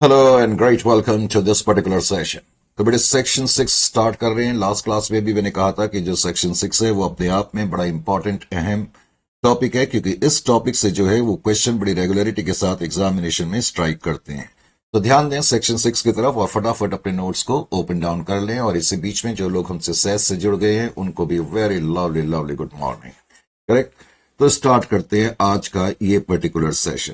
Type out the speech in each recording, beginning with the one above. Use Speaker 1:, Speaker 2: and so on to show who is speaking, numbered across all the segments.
Speaker 1: Hello and great welcome to this particular session. तो बेटे section 6 start कर रहे हैं। लास्ट क्लास में भी मैंने कहा था कि जो सेक्शन 6 है वो अपने आप में बड़ा इंपॉर्टेंट अहम टॉपिक है, क्योंकि इस टॉपिक से जो है वो क्वेश्चन बड़ी रेगुलरिटी के साथ एग्जामिनेशन में स्ट्राइक करते हैं। तो ध्यान दें सेक्शन 6 की तरफ और फटाफट अपने नोट्स को ओपन डाउन कर लें। और इसी बीच में जो लोग हमसे सेस से जुड़ गए हैं उनको भी very lovely lovely good morning. Correct. तो स्टार्ट करते हैं आज का ये पर्टिकुलर सेशन।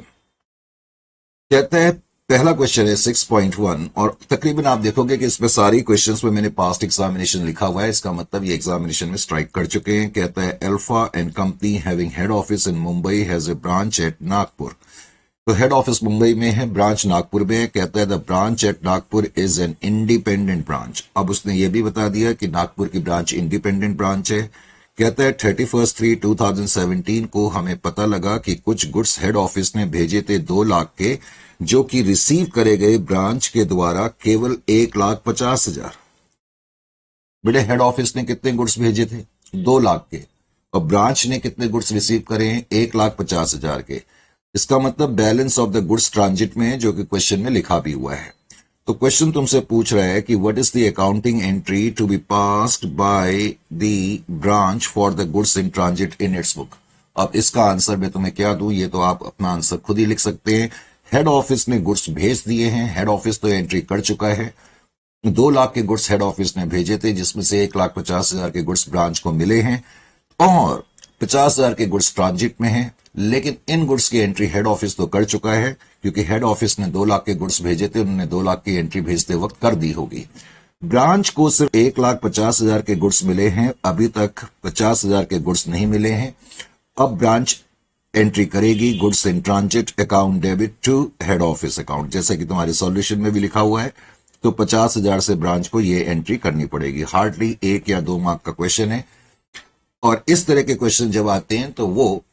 Speaker 1: कहते हैं पहला क्वेश्चन है 6.1 और तकरीबन आप देखोगे कि इसमें सारी क्वेश्चंस में मैंने पास्ट एग्जामिनेशन लिखा हुआ है। इसका मतलब ये एग्जामिनेशन में स्ट्राइक कर चुके हैं। कहता है alpha and company having head office in Mumbai has a branch at Nagpur. तो हेड ऑफिस मुंबई में है, ब्रांच नागपुर में है। कहता है the branch at Nagpur is an independent branch. अब उसने ये भी बता दिया कि नागपुर की ब्रांच इंडिपेंडेंट ब्रांच है। कहता है 31/3/2017 को हमें पता लगा कि कुछ गुड्स हेड ऑफिस ने भेजे थे 2 लाख के, जो कि रिसीव करे गए ब्रांच के द्वारा केवल 1,50,000। बेटे हेड ऑफिस ने कितने गुड्स भेजे थे? 2 लाख के। और ब्रांच ने कितने गुड्स रिसीव करे हैं? 1,50,000 के। इसका मतलब balance of the goods transit में है, जो कि क्वेश्चन में लिखा भी हुआ है। तो क्वेश्चन तुमसे पूछ रहा है कि what is the accounting entry to be passed by the branch for the goods in transit in its book. अब इसका आंसर मैं तुम्हें क्या दूं, ये तो आप अपना आंसर खुद ही लिख सकते हैं। हेड ऑफिस ने गुड्स भेज दिए हैं, हेड ऑफिस तो एंट्री कर चुका है। 2 लाख के गुड्स हेड ऑफिस ने भेजे थे, जिसमें से 1,50,000 के गुड्स ब्रांच को मिले हैं और 50,000 के गुड्स ट्रांजिट में हैं। लेकिन इन गुड्स की एंट्री हेड ऑफिस तो कर चुका है, क्योंकि हेड ऑफिस ने 2 लाख के गुड्स भेजे थे, उन्होंने 2 लाख की एंट्री भेजते वक्त कर दी होगी। ब्रांच को सिर्फ 1,50,000 के गुड्स मिले हैं, अभी तक 50,000 के गुड्स नहीं मिले हैं। अब ब्रांच एंट्री करेगी goods in transit account debit to head office account, जैसे कि तुम्हारे सॉल्यूशन में भी लिखा हुआ है। तो 50,000 से ब्रांच को ये एंट्री करनी पड़ेगी। हार्डली 1 या 2 मार्क का क्वेश्चन है, और इस तरह के क्वेश्चन जब आते हैं तो वो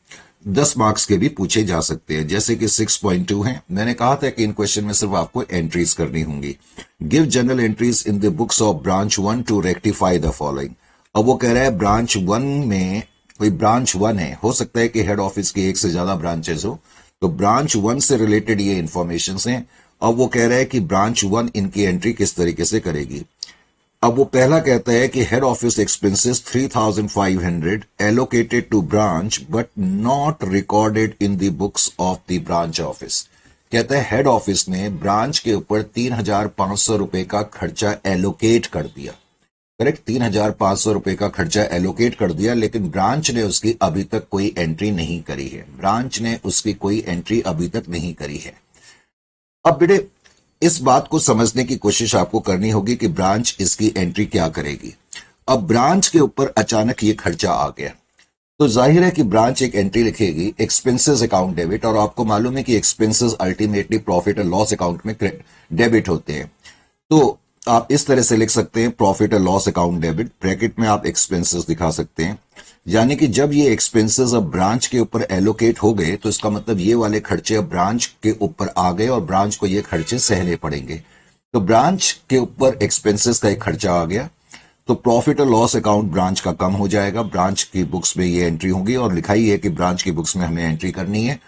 Speaker 1: 10 मार्क्स के भी पूछे जा सकते हैं, जैसे कि 6.2 है। मैंने कहा था कि इन क्वेश्चन में सिर्फ आपको एंट्रीज करनी होंगी। Give general entries in the books of branch 1 to rectify the following. अब वो कह रहा है ब्रांच 1 में कोई ब्रांच 1 है, हो सकता है कि हेड ऑफिस की 1 से ज्यादा ब्रांचेस हो, तो ब्रांच 1 से रिलेटेड ये इंफॉर्मेशन हैं। अब वो कह रहा है कि ब्रांच 1 इनकी एंट्री किस तरीके से करेगी। अब वो पहला कहता है कि head office expenses 3,500 allocated to branch but not recorded in the books of the branch office. कहता है हेड ऑफिस ने ब्रांच के ऊपर 3,500 रुपए का खर्चा एलोकेट कर दिया। करेक्ट, 3,500 रुपए का खर्चा एलोकेट कर दिया, लेकिन ब्रांच ने उसकी अभी तक कोई एंट्री नहीं करी है। ब्रांच ने उसकी कोई एंट्री अभी तक नहीं करी है। अब बेटे इस बात को समझने की कोशिश आपको करनी होगी कि ब्रांच इसकी एंट्री क्या करेगी। अब ब्रांच के ऊपर अचानक ये खर्चा आ गया, तो जाहिर है कि ब्रांच एक एंट्री लिखेगी एक्सपेंसेस अकाउंट डेबिट, और आपको मालूम है कि एक्सपेंसेस अल्टीमेटली प्रॉफिट और लॉस अकाउंट में डेबिट होते हैं। तो आप इस तरह से लिख सकते हैं प्रॉफिट और लॉस अकाउंट डेबिट, ब्रैकेट में आप एक्सपेंसेस दिखा सकते हैं। यानी कि जब ये एक्सपेंसेस अब ब्रांच के ऊपर एलोकेट हो गए, तो इसका मतलब ये वाले खर्चे अब ब्रांच के ऊपर आ गए और ब्रांच को ये खर्चे सहने पड़ेंगे। तो ब्रांच के ऊपर एक्सपेंसेस का एक खर्चा आ गया, तो प्रॉफिट और लॉस अकाउंट ब्रांच का कम हो जाएगा। ब्रांच की बुक्स में ये एंट्री होगी और लिखाई है कि ब्रांच की बुक्स में हमें एंट्री करनी है,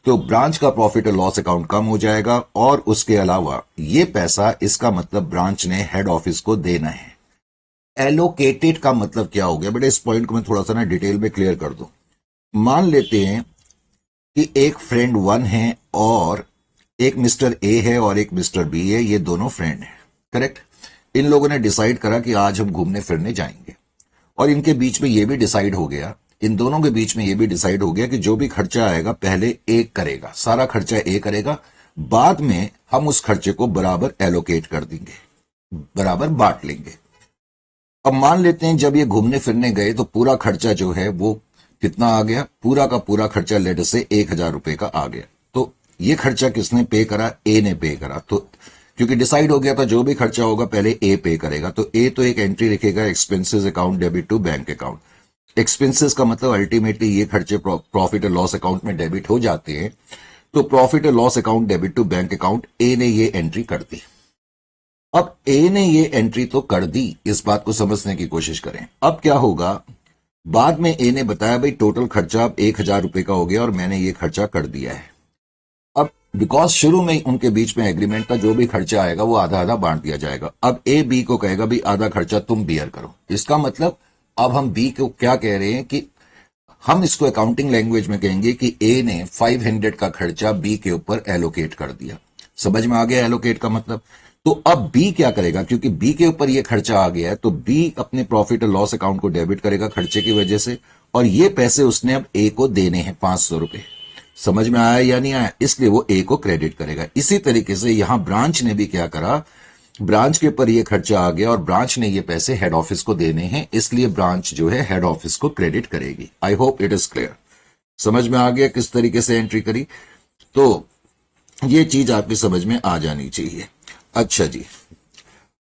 Speaker 1: तो ब्रांच का प्रॉफिट और लॉस अकाउंट कम हो जाएगा। और उसके अलावा ये पैसा, इसका मतलब ब्रांच ने हेड ऑफिस को देना है। एलोकेटेड का मतलब क्या हो गया बेटा, इस पॉइंट को मैं थोड़ा सा ना डिटेल में क्लियर कर दूं। मान लेते हैं कि एक फ्रेंड 1 है और एक मिस्टर ए है और एक मिस्टर बी है, ये दोनों फ्रेंड हैं। करेक्ट। इन लोगों ने डिसाइड करा कि आज हम घूमने फिरने जाएंगे, और इनके बीच में ये भी डिसाइड हो गया, इन दोनों के बीच में ये भी डिसाइड हो गया कि जो भी खर्चा आएगा पहले ए करेगा, सारा खर्चा ए करेगा, बाद में हम उस खर्चे को बराबर एलोकेट कर देंगे, बराबर बांट लेंगे। अब मान लेते हैं जब ये घूमने फिरने गए तो पूरा खर्चा जो है वो कितना आ गया, पूरा का पूरा खर्चा लेट से 1,000 रुपए का आ गया। तो ये खर्चा किसने पे करा? ए ने पे करा। तो क्योंकि डिसाइड हो गया था जो भी खर्चा होगा पहले ए पे करेगा, तो ए तो एक एंट्री लिखेगा expenses account debit to bank account. Expenses का मतलब अल्टीमेटली ये खर्चे प्रॉफिट और लॉस अकाउंट में डेबिट हो जाते हैं, तो प्रॉफिट और loss account debit to bank account, A ने ये एंट्री कर दी। अब ए ने ये एंट्री तो कर दी, इस बात को समझने की कोशिश करें। अब क्या होगा, बाद में ए ने बताया भाई टोटल खर्चा अब 1,000 रुपए का हो गया और मैंने ये खर्चा कर दिया है। अब बिकॉज शुरू में ही उनके बीच में एग्रीमेंट था, जो भी खर्चा आएगा वो आधा आधा बांट दिया जाएगा। अब ए बी को कहेगा भी आधा खर्चा तुम बियर करो। इसका मतलब अब हम बी को क्या कह रहे हैं कि हम इसको अकाउंटिंग लैंग्वेज में कहेंगे कि ए ने 500 का खर्चा बी के ऊपर एलोकेट कर दिया। समझ में आ गया एलोकेट का मतलब? तो अब बी क्या करेगा, क्योंकि बी के ऊपर ये खर्चा आ गया है, तो बी अपने प्रॉफिट और लॉस अकाउंट को डेबिट करेगा खर्चे की वजह से, और ये पैसे उसने अब ए को देने हैं 500 रुपए। समझ में आया या नहीं आया? इसलिए वो ए को क्रेडिट करेगा। इसी तरीके से यहां ब्रांच ने भी क्या करा, ब्रांच के ऊपर ये खर्चा आ गया और ब्रांच ने ये पैसे हेड ऑफिस को देने हैं, इसलिए ब्रांच जो है हेड ऑफिस को क्रेडिट करेगी। I hope it is clear. समझ में आ गया किस तरीके से एंट्री करी? तो ये चीज आपकी समझ में आ जानी चाहिए। अच्छा जी,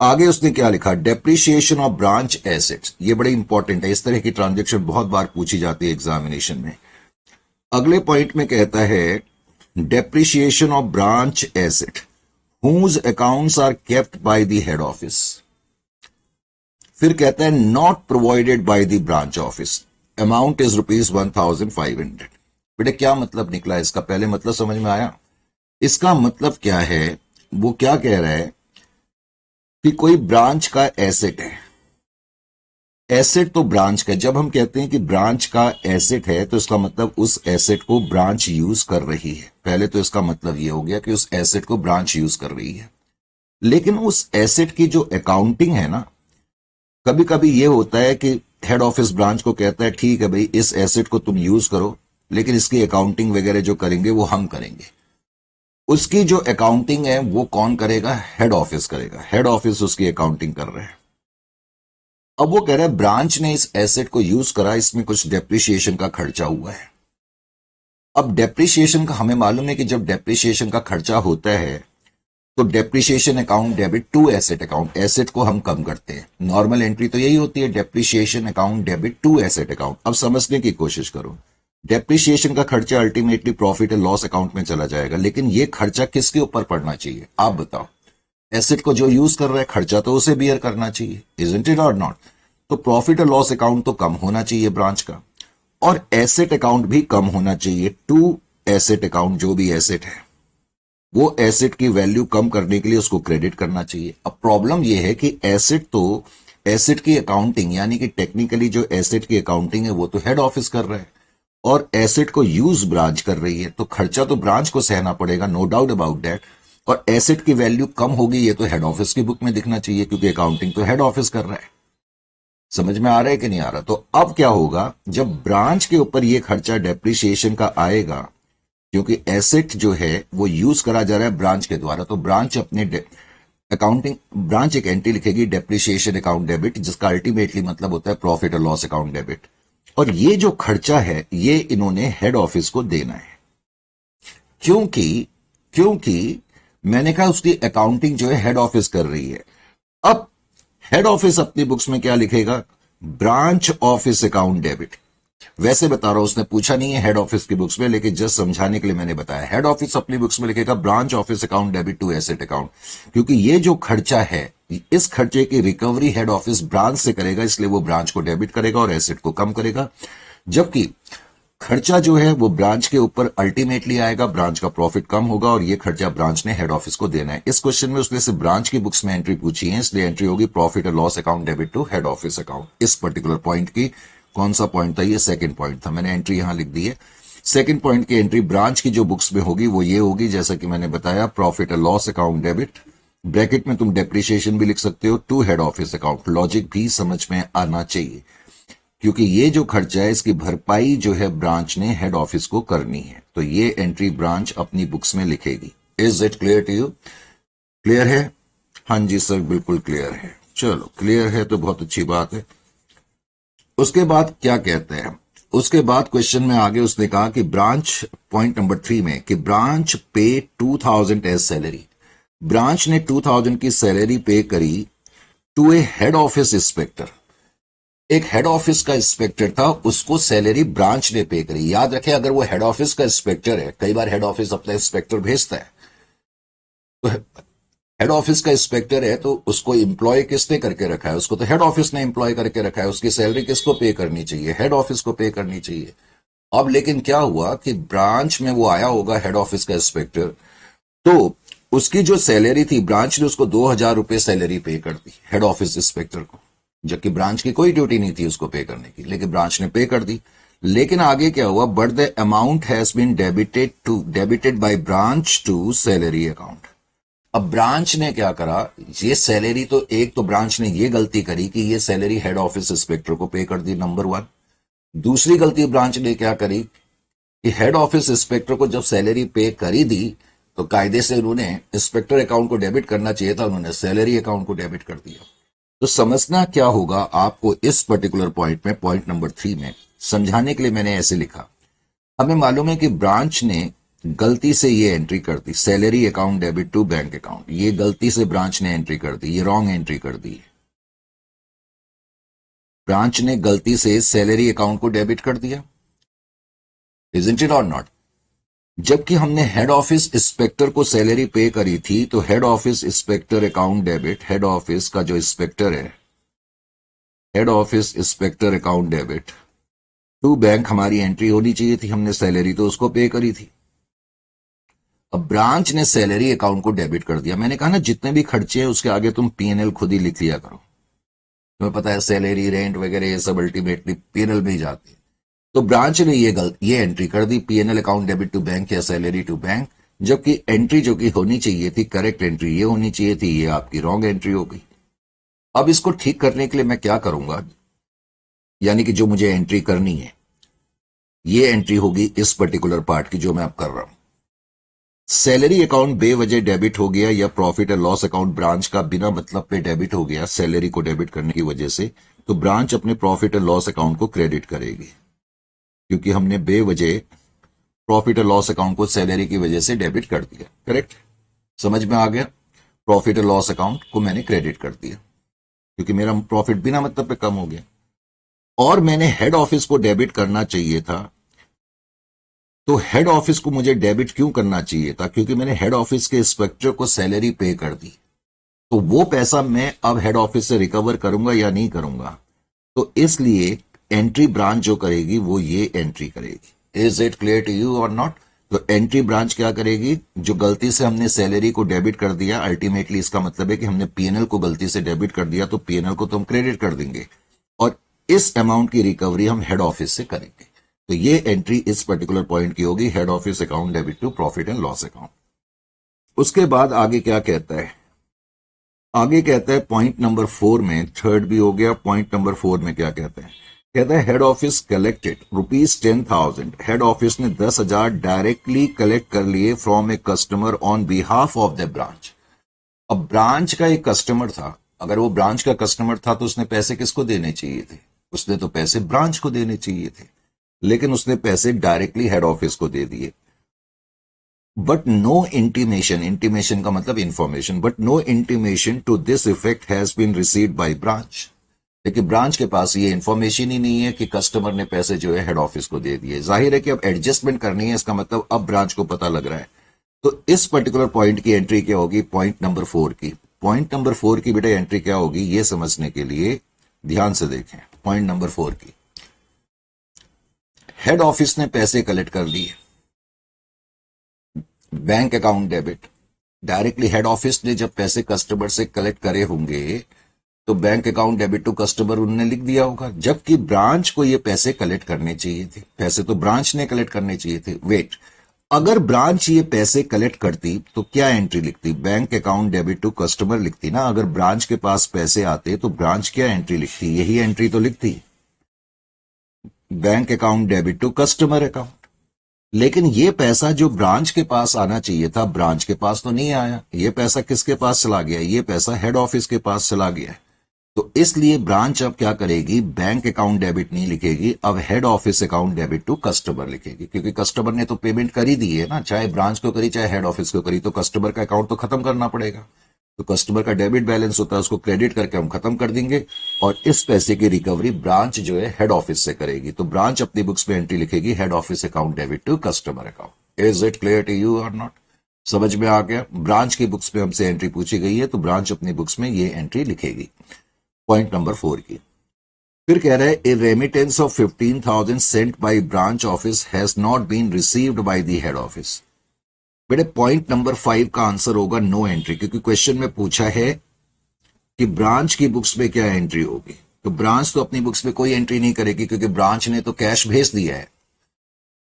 Speaker 1: आगे उसने क्या लिखा, डेप्रिसिएशन ऑफ ब्रांच एसेट्स। ये बड़े इंपॉर्टेंट है, इस तरह की ट्रांजेक्शन बहुत बार पूछी जाती है एग्जामिनेशन में। अगले पॉइंट में कहता है depreciation of branch asset whose accounts are kept by the head office। फिर कहता है not provided by the branch office, amount is ₹1,500। बेटे क्या मतलब निकला इसका? पहले मतलब समझ में आया? इसका मतलब क्या है, वो क्या कह रहा है कि कोई ब्रांच का एसेट है। एसेट तो ब्रांच का, जब हम कहते हैं कि ब्रांच का एसेट है तो इसका मतलब उस एसेट को ब्रांच यूज कर रही है। पहले तो इसका मतलब ये हो गया कि उस एसेट को ब्रांच यूज कर रही है, लेकिन उस एसेट की जो अकाउंटिंग है ना, कभी कभी ये होता है कि हेड ऑफिस ब्रांच को कहता है ठीक है भाई इस एसेट को तुम यूज करो, लेकिन इसकी अकाउंटिंग वगैरह जो करेंगे वो हम करेंगे। उसकी जो अकाउंटिंग है वो कौन करेगा? हेड ऑफिस करेगा। हेड ऑफिस उसकी अकाउंटिंग कर रहे हैं। अब वो कह रहा है ब्रांच ने इस एसेट को यूज करा, इसमें कुछ डेप्रिसिएशन का खर्चा हुआ है। अब डेप्रिसिएशन का हमें मालूम है कि जब डेप्रिसिएशन का खर्चा होता है तो depreciation account debit to asset account, asset को हम कम करते हैं। नॉर्मल एंट्री तो यही होती है, depreciation account debit to asset account. अब समझने की कोशिश करो, डेप्रिसिएशन का खर्चा ultimately profit and loss account में चला जाएगा, लेकिन ये खर्चा किसके ऊपर पड़ना चाहिए आप बताओ? एसेट को जो यूज कर रहा है खर्चा तो उसे बियर करना चाहिए, इजंट इट और नॉट? तो प्रॉफिट और लॉस अकाउंट तो कम होना चाहिए ब्रांच का, और एसेट अकाउंट भी कम होना चाहिए टू एसेट अकाउंट। जो भी एसेट है वो एसेट की वैल्यू कम करने के लिए उसको क्रेडिट करना चाहिए। अब प्रॉब्लम यह है कि एसेट की अकाउंटिंग, यानी कि टेक्निकली जो एसेट की अकाउंटिंग है वो तो हेड ऑफिस कर रहा है, और एसेट को यूज ब्रांच कर रही है, तो खर्चा तो ब्रांच को सहना पड़ेगा, नो डाउट अबाउट दैट। और एसेट की वैल्यू कम होगी ये तो हेड ऑफिस की बुक में दिखना चाहिए, क्योंकि अकाउंटिंग तो हेड ऑफिस कर रहा है। समझ में आ रहा है कि नहीं आ रहा? तो अब क्या होगा, जब ब्रांच के ऊपर ये खर्चा डेप्रिसिएशन का आएगा, क्योंकि एसेट जो है वो यूज करा जा रहा है ब्रांच के द्वारा, तो ब्रांच अपने ब्रांच एक एंट्री लिखेगी डेप्रिसिएशन अकाउंट डेबिट, जिसका अल्टीमेटली मतलब होता है प्रॉफिट और लॉस अकाउंट डेबिट। और ये जो खर्चा है ये इन्होंने हेड ऑफिस को देना है, क्योंकि मैंने कहा उसकी अकाउंटिंग जो है हेड ऑफिस कर रही है। अब हेड ऑफिस अपनी बुक्स में क्या लिखेगा? Branch office account debit. वैसे बता रहा हूं, उसने पूछा नहीं है हेड ऑफिस की बुक्स में, लेकिन जस्ट समझाने के लिए मैंने बताया। हेड ऑफिस अपनी बुक्स में लिखेगा branch office account debit to asset account, क्योंकि ये जो खर्चा है इस खर्चे की रिकवरी हेड ऑफिस ब्रांच से करेगा, इसलिए वो ब्रांच को डेबिट करेगा और एसेट को कम करेगा। जबकि खर्चा जो है वो ब्रांच के ऊपर अल्टीमेटली आएगा, ब्रांच का प्रॉफिट कम होगा, और ये खर्चा ब्रांच ने हेड ऑफिस को देना है। इस क्वेश्चन में उसने सिर्फ ब्रांच की बुक्स में एंट्री पूछी है, इसलिए एंट्री होगी प्रॉफिट और loss account debit to head office account. इस पर्टिकुलर पॉइंट की कौन सा पॉइंट था? ये सेकंड पॉइंट था, मैंने एंट्री यहां लिख दी है। सेकंड पॉइंट की एंट्री ब्रांच की जो बुक्स में होगी वो ये होगी, जैसा कि मैंने बताया, प्रॉफिट और लॉस अकाउंट डेबिट, ब्रैकेट में तुम डेप्रिसिएशन भी लिख सकते हो, to head office account. Logic भी समझ में आना चाहिए, क्योंकि ये जो खर्चा है इसकी भरपाई जो है ब्रांच ने हेड ऑफिस को करनी है, तो ये एंट्री ब्रांच अपनी बुक्स में लिखेगी। Is it clear to you? Clear है? हाँ जी सर, बिल्कुल क्लियर है। चलो क्लियर है तो बहुत अच्छी बात है। उसके बाद क्या कहते हैं, उसके बाद क्वेश्चन में आगे उसने कहा कि ब्रांच, पॉइंट नंबर 3 में, कि ब्रांच पे 2000 एज सैलरी। ब्रांच ने 2000 की सैलरी पे करी to a head office inspector. एक हेड ऑफिस का इंस्पेक्टर था, उसको सैलरी ब्रांच ने पे करी। याद रखें, अगर वो हेड ऑफिस का इंस्पेक्टर है, कई बार हेड ऑफिस अपना इंस्पेक्टर भेजता है, तो हेड ऑफिस का इंस्पेक्टर है तो उसको एम्प्लॉय किसने करके रखा है? उसको तो हेड ऑफिस ने एम्प्लॉय करके रखा है। उसकी सैलरी किसको पे करनी चाहिए? हेड ऑफिस को पे करनी चाहिए। अब लेकिन क्या हुआ कि ब्रांच में वो आया होगा हेड ऑफिस का इंस्पेक्टर, तो उसकी जो सैलरी थी, ब्रांच ने उसको 2,000 रुपए सैलरी पे कर दी हेड ऑफिस इंस्पेक्टर को, जबकि ब्रांच की कोई ड्यूटी नहीं थी उसको पे करने की, लेकिन ब्रांच ने पे कर दी। लेकिन आगे क्या हुआ, but the amount has been debited by branch to salary account. अब ब्रांच ने क्या करा, ये सैलरी तो एक तो ब्रांच ने ये गलती करी कि ये सैलरी हेड ऑफिस इंस्पेक्टर को पे कर दी, नंबर 1। दूसरी गलती ब्रांच ने क्या करी कि हेड ऑफिस इंस्पेक्टर को जब सैलरी पे करी दी तो कायदे से उन्होंने इंस्पेक्टर अकाउंट को डेबिट करना चाहिए था, उन्होंने सैलरी अकाउंट को डेबिट कर दिया। तो समझना क्या होगा आपको इस पर्टिकुलर पॉइंट में, पॉइंट नंबर 3 में समझाने के लिए मैंने ऐसे लिखा। हमें मालूम है कि ब्रांच ने गलती से ये एंट्री कर दी, salary account debit to bank account, ये गलती से ब्रांच ने एंट्री कर दी, ये रॉन्ग एंट्री कर दी। ब्रांच ने गलती से सैलरी अकाउंट को डेबिट कर दिया, इजंट इट और नॉट? जबकि हमने हेड ऑफिस इंस्पेक्टर को सैलरी पे करी थी, तो head office inspector account debit, head office का जो इंस्पेक्टर है, head office inspector account debit to bank हमारी एंट्री होनी चाहिए थी, हमने सैलरी तो उसको पे करी थी। अब ब्रांच ने सैलरी अकाउंट को डेबिट कर दिया। मैंने कहा ना, जितने भी खर्चे हैं उसके आगे तुम पीएनएल खुद ही लिख लिया करो, तुम्हें पता है सैलरी, रेंट वगैरह ये सब अल्टीमेटली पीएनएल में ही जाती है। तो ब्रांच ने ये एंट्री कर दी, PNL account debit to bank या सैलरी टू बैंक, जबकि एंट्री जो कि होनी चाहिए थी, करेक्ट एंट्री ये होनी चाहिए थी, ये आपकी रॉन्ग एंट्री हो गई। अब इसको ठीक करने के लिए मैं क्या करूंगा, यानी कि जो मुझे एंट्री करनी है, ये एंट्री होगी इस पर्टिकुलर पार्ट की जो मैं अब कर रहा हूं। सैलरी अकाउंट बेवजह डेबिट हो गया, या profit and loss account branch का बिना मतलब पे डेबिट हो गया सैलरी को डेबिट करने की वजह से, तो ब्रांच अपने प्रॉफिट एंड लॉस अकाउंट को क्रेडिट करेगी, क्योंकि हमने बेवजह प्रॉफिट एंड लॉस अकाउंट को सैलरी की वजह से डेबिट कर दिया। करेक्ट, समझ में आ गया? प्रॉफिट एंड लॉस अकाउंट को मैंने क्रेडिट कर दिया क्योंकि मेरा प्रॉफिट बिना मतलब पे कम हो गया, और मैंने हेड ऑफिस को डेबिट करना चाहिए था। तो हेड ऑफिस को मुझे डेबिट क्यों करना चाहिए था? क्योंकि मैंने हेड ऑफिस के इंस्पेक्टर को सैलरी पे कर दी, तो वो पैसा मैं अब हेड ऑफिस से रिकवर करूंगा या नहीं करूंगा? तो इसलिए एंट्री ब्रांच जो करेगी वो ये एंट्री करेगी। Is it clear to you और नॉट? तो एंट्री ब्रांच क्या करेगी, जो गलती से हमने सैलरी को डेबिट कर दिया, अल्टीमेटली इसका मतलब है कि हमने पीएनएल को गलती से डेबिट कर दिया, तो पीएनएल को तो हम क्रेडिट कर देंगे, और इस अमाउंट की रिकवरी हम हेड ऑफिस से करेंगे। तो ये एंट्री इस पर्टिकुलर पॉइंट की होगी, head office account debit to profit and loss account. उसके बाद आगे क्या कहता है, आगे कहता है पॉइंट नंबर 4 में, थर्ड भी हो गया, पॉइंट नंबर 4 में क्या कहता है? कहता है head office collected ₹10,000, head office ने 10,000 डायरेक्टली कलेक्ट कर लिए from a customer on behalf of the branch. अब ब्रांच का एक कस्टमर था, अगर वो ब्रांच का कस्टमर था तो उसने पैसे किसको देने चाहिए थे? उसने तो पैसे ब्रांच को देने चाहिए थे, लेकिन उसने पैसे डायरेक्टली हेड ऑफिस को दे दिए। बट नो इंटीमेशन, इंटीमेशन का मतलब information, but no intimation to this effect has been received by branch. लेकिन ब्रांच के पास ये इंफॉर्मेशन ही नहीं है कि कस्टमर ने पैसे जो है हेड ऑफिस को दे दिए। जाहिर है कि अब एडजस्टमेंट करनी है, इसका मतलब अब ब्रांच को पता लग रहा है। तो इस पर्टिकुलर पॉइंट की एंट्री क्या होगी? पॉइंट नंबर 4 की। पॉइंट नंबर 4 की बेटा एंट्री क्या होगी, ये समझने के लिए ध्यान से देखें। पॉइंट नंबर 4 की, हेड ऑफिस ने पैसे कलेक्ट कर लिए, bank account debit, directly head office ने जब पैसे कस्टमर से कलेक्ट करे होंगे तो bank account debit to customer उन्होंने लिख दिया होगा, जबकि ब्रांच को ये पैसे कलेक्ट करने चाहिए थे। पैसे तो ब्रांच ने कलेक्ट करने चाहिए थे। वेट, अगर ब्रांच ये पैसे कलेक्ट करती तो क्या एंट्री लिखती? Bank account debit to customer लिखती ना। अगर ब्रांच के पास पैसे आते तो ब्रांच क्या एंट्री लिखती? यही एंट्री तो लिखती, bank account debit to customer account. लेकिन ये पैसा जो ब्रांच के पास आना चाहिए था, ब्रांच के पास तो नहीं आया। ये पैसा किसके पास चला गया? ये पैसा हेड ऑफिस के पास चला गया। तो इसलिए ब्रांच अब क्या करेगी? बैंक अकाउंट डेबिट नहीं लिखेगी, अब head office account debit to customer लिखेगी, क्योंकि कस्टमर ने तो पेमेंट कर ही दी है ना, चाहे ब्रांच को करी चाहे हेड ऑफिस को करी, तो कस्टमर का अकाउंट तो खत्म करना पड़ेगा। तो कस्टमर का डेबिट बैलेंस होता है, उसको क्रेडिट करके हम खत्म कर देंगे, और इस पैसे की रिकवरी ब्रांच जो है हेड ऑफिस से करेगी। तो ब्रांच अपनी बुक्स में एंट्री लिखेगी, head office account debit to customer account. Is it clear to you और नॉट? समझ में आ गया? ब्रांच की बुक्स में हमसे एंट्री पूछी गई है, तो ब्रांच अपनी बुक्स में ये एंट्री लिखेगी। पॉइंट नंबर 4 की फिर कह रहा है, a remittance of 15,000 sent by branch office has not been received by the head office. बेटे पॉइंट नंबर 5 का आंसर होगा नो एंट्री, क्योंकि क्वेश्चन में पूछा है कि ब्रांच की बुक्स में क्या एंट्री होगी। तो ब्रांच तो अपनी बुक्स में कोई एंट्री नहीं करेगी, क्योंकि ब्रांच ने तो कैश भेज दिया है,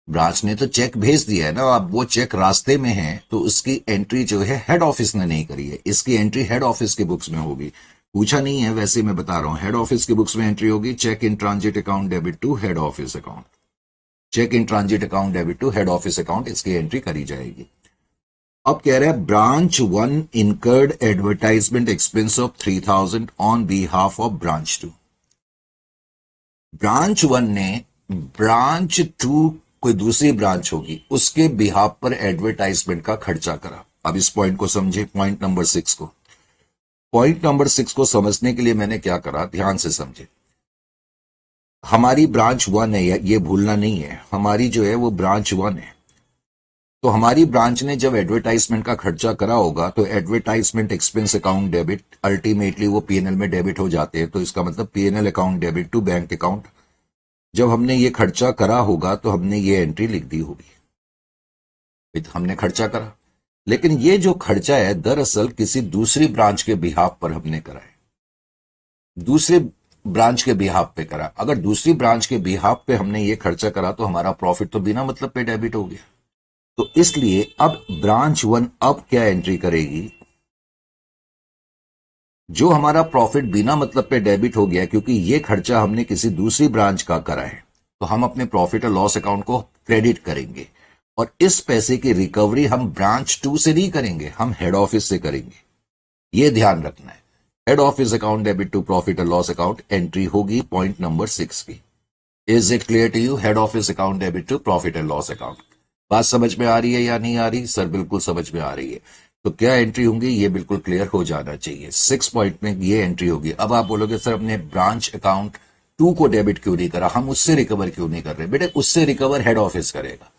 Speaker 1: ब्रांच ने तो चेक भेज दिया है ना। अब वो चेक रास्ते में है तो उसकी एंट्री जो है हेड ऑफिस ने नहीं करी है, इसकी एंट्री हेड ऑफिस की बुक्स में होगी। पूछा नहीं है, वैसे मैं बता रहा हूं, हेड ऑफिस की बुक्स में एंट्री होगी cheque in transit account debit to head office account, cheque in transit account debit to head office account, इसकी एंट्री करी जाएगी। अब कह रहा है branch 1 incurred advertisement expense of 3000 on behalf of branch 2। Branch 1 ने ब्रांच 2, कोई दूसरी ब्रांच होगी, उसके बिहाफ पर एडवर्टाइजमेंट का खर्चा करा। अब इस पॉइंट को समझे, पॉइंट नंबर 6 को। पॉइंट नंबर 6 को समझने के लिए मैंने क्या करा, ध्यान से समझे। हमारी ब्रांच 1 है, ये भूलना नहीं है, हमारी जो है वो ब्रांच 1 है। तो हमारी ब्रांच ने जब एडवर्टाइजमेंट का खर्चा करा होगा तो advertisement expense account debit, ultimately वो पीएनएल में डेबिट हो जाते हैं। तो इसका मतलब PNL account debit to bank account. जब हमने ये खर्चा करा होगा तो हमने ये एंट्री लिख दी होगी, हमने खर्चा करा। लेकिन ये जो खर्चा है दरअसल किसी दूसरी ब्रांच के बिहाफ पर हमने करा है, दूसरे ब्रांच के बिहाफ पे करा। अगर दूसरी ब्रांच के बिहाफ पे हमने ये खर्चा करा तो हमारा प्रॉफिट तो बिना मतलब पे डेबिट हो गया। तो इसलिए अब ब्रांच 1 अब क्या एंट्री करेगी, जो हमारा प्रॉफिट बिना मतलब पे डेबिट हो गया, क्योंकि ये खर्चा हमने किसी दूसरी ब्रांच का करा है, तो हम अपने प्रॉफिट और लॉस अकाउंट को क्रेडिट करेंगे। और इस पैसे की रिकवरी हम ब्रांच 2 से नहीं करेंगे, हम हेड ऑफिस से करेंगे। ये ध्यान रखना है। Head office account debit to profit और लॉस अकाउंट एंट्री होगी पॉइंट नंबर 6 की। Is it clear to you? Head office account debit to profit and loss account. बात समझ में आ रही है या नहीं आ रही? सर बिल्कुल समझ में आ रही है। तो क्या एंट्री होंगी ये बिल्कुल क्लियर हो जाना चाहिए। 6 पॉइंट में ये एंट्री होगी। अब आप बोलोगे सर अपने ब्रांच अकाउंट 2 को डेबिट क्यों नहीं करा, हम उससे रिकवर क्यों नहीं कर रहे? बेटे उससे रिकवर हेड ऑफिस करेगा,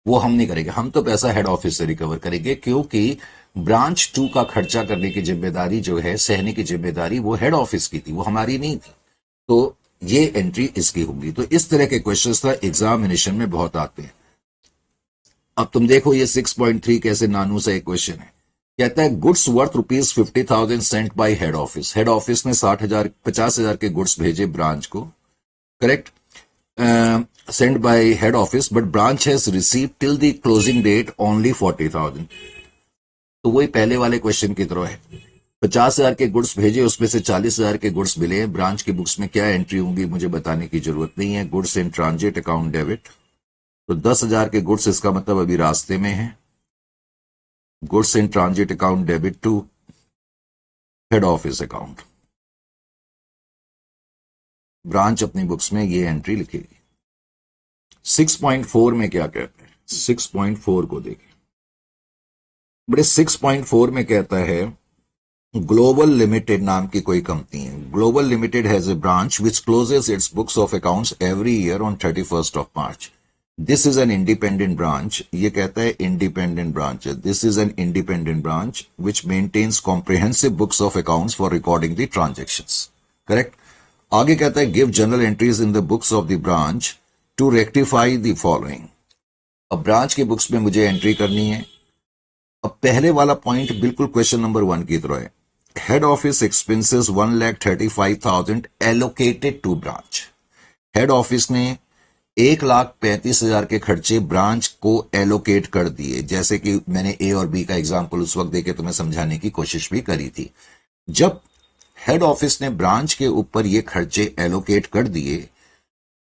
Speaker 1: वो हम नहीं करेंगे। हम तो पैसा हेड ऑफिस से रिकवर करेंगे, क्योंकि ब्रांच 2 का खर्चा करने की जिम्मेदारी जो है, सहने की जिम्मेदारी वो हेड ऑफिस की थी, वो हमारी नहीं थी। तो ये एंट्री इसकी होगी। तो इस तरह के क्वेश्चंस था एग्जामिनेशन में बहुत आते हैं। अब तुम देखो ये 6.3 कैसे नानू सा एक क्वेश्चन है। कहता है goods worth ₹50,000 sent by head office. Head office ने 50,000 के गुड्स भेजे ब्रांच को, correct, sent by head office, but branch has receive till the closing date only 40,000। तो वही पहले वाले क्वेश्चन की तरह है। 50,000 के गुड्स भेजे, उसमें से 40,000 के गुड्स मिले। ब्रांच की बुक्स में क्या एंट्री होंगी मुझे बताने की जरूरत नहीं है। Goods in transit account debit, तो 10,000 के गुड्स, इसका मतलब अभी रास्ते में है। Goods in transit account debit to head office account. Branch अपनी बुक्स में ये एंट्री लिखेगी। 6.4 में क्या कहते हैं, 6.4 को देखें। बड़े 6.4 में कहता है ग्लोबल लिमिटेड नाम की कोई कंपनी है। Global limited has a branch which closes its books of accounts every year on 31st of March. This is an independent branch. ये कहता है इंडिपेंडेंट ब्रांच है। This is an independent branch which maintains comprehensive books of accounts for recording the transactions, correct. आगे कहता है give general entries in the books of the branch to rectify the following. अब branch की books में मुझे entry करनी है। अब पहले वाला पॉइंट बिल्कुल क्वेश्चन नंबर 1 की तरह है। Head office expenses 1,35,000 allocated to branch. Head office ने 1,35,000 के खर्चे ब्रांच को एलोकेट कर दिए। जैसे कि मैंने ए और बी का एग्जांपल उस वक्त देके तुम्हें समझाने की कोशिश भी करी थी। जब हेड ऑफिस ने ब्रांच के ऊपर ये खर्चे एलोकेट कर दिए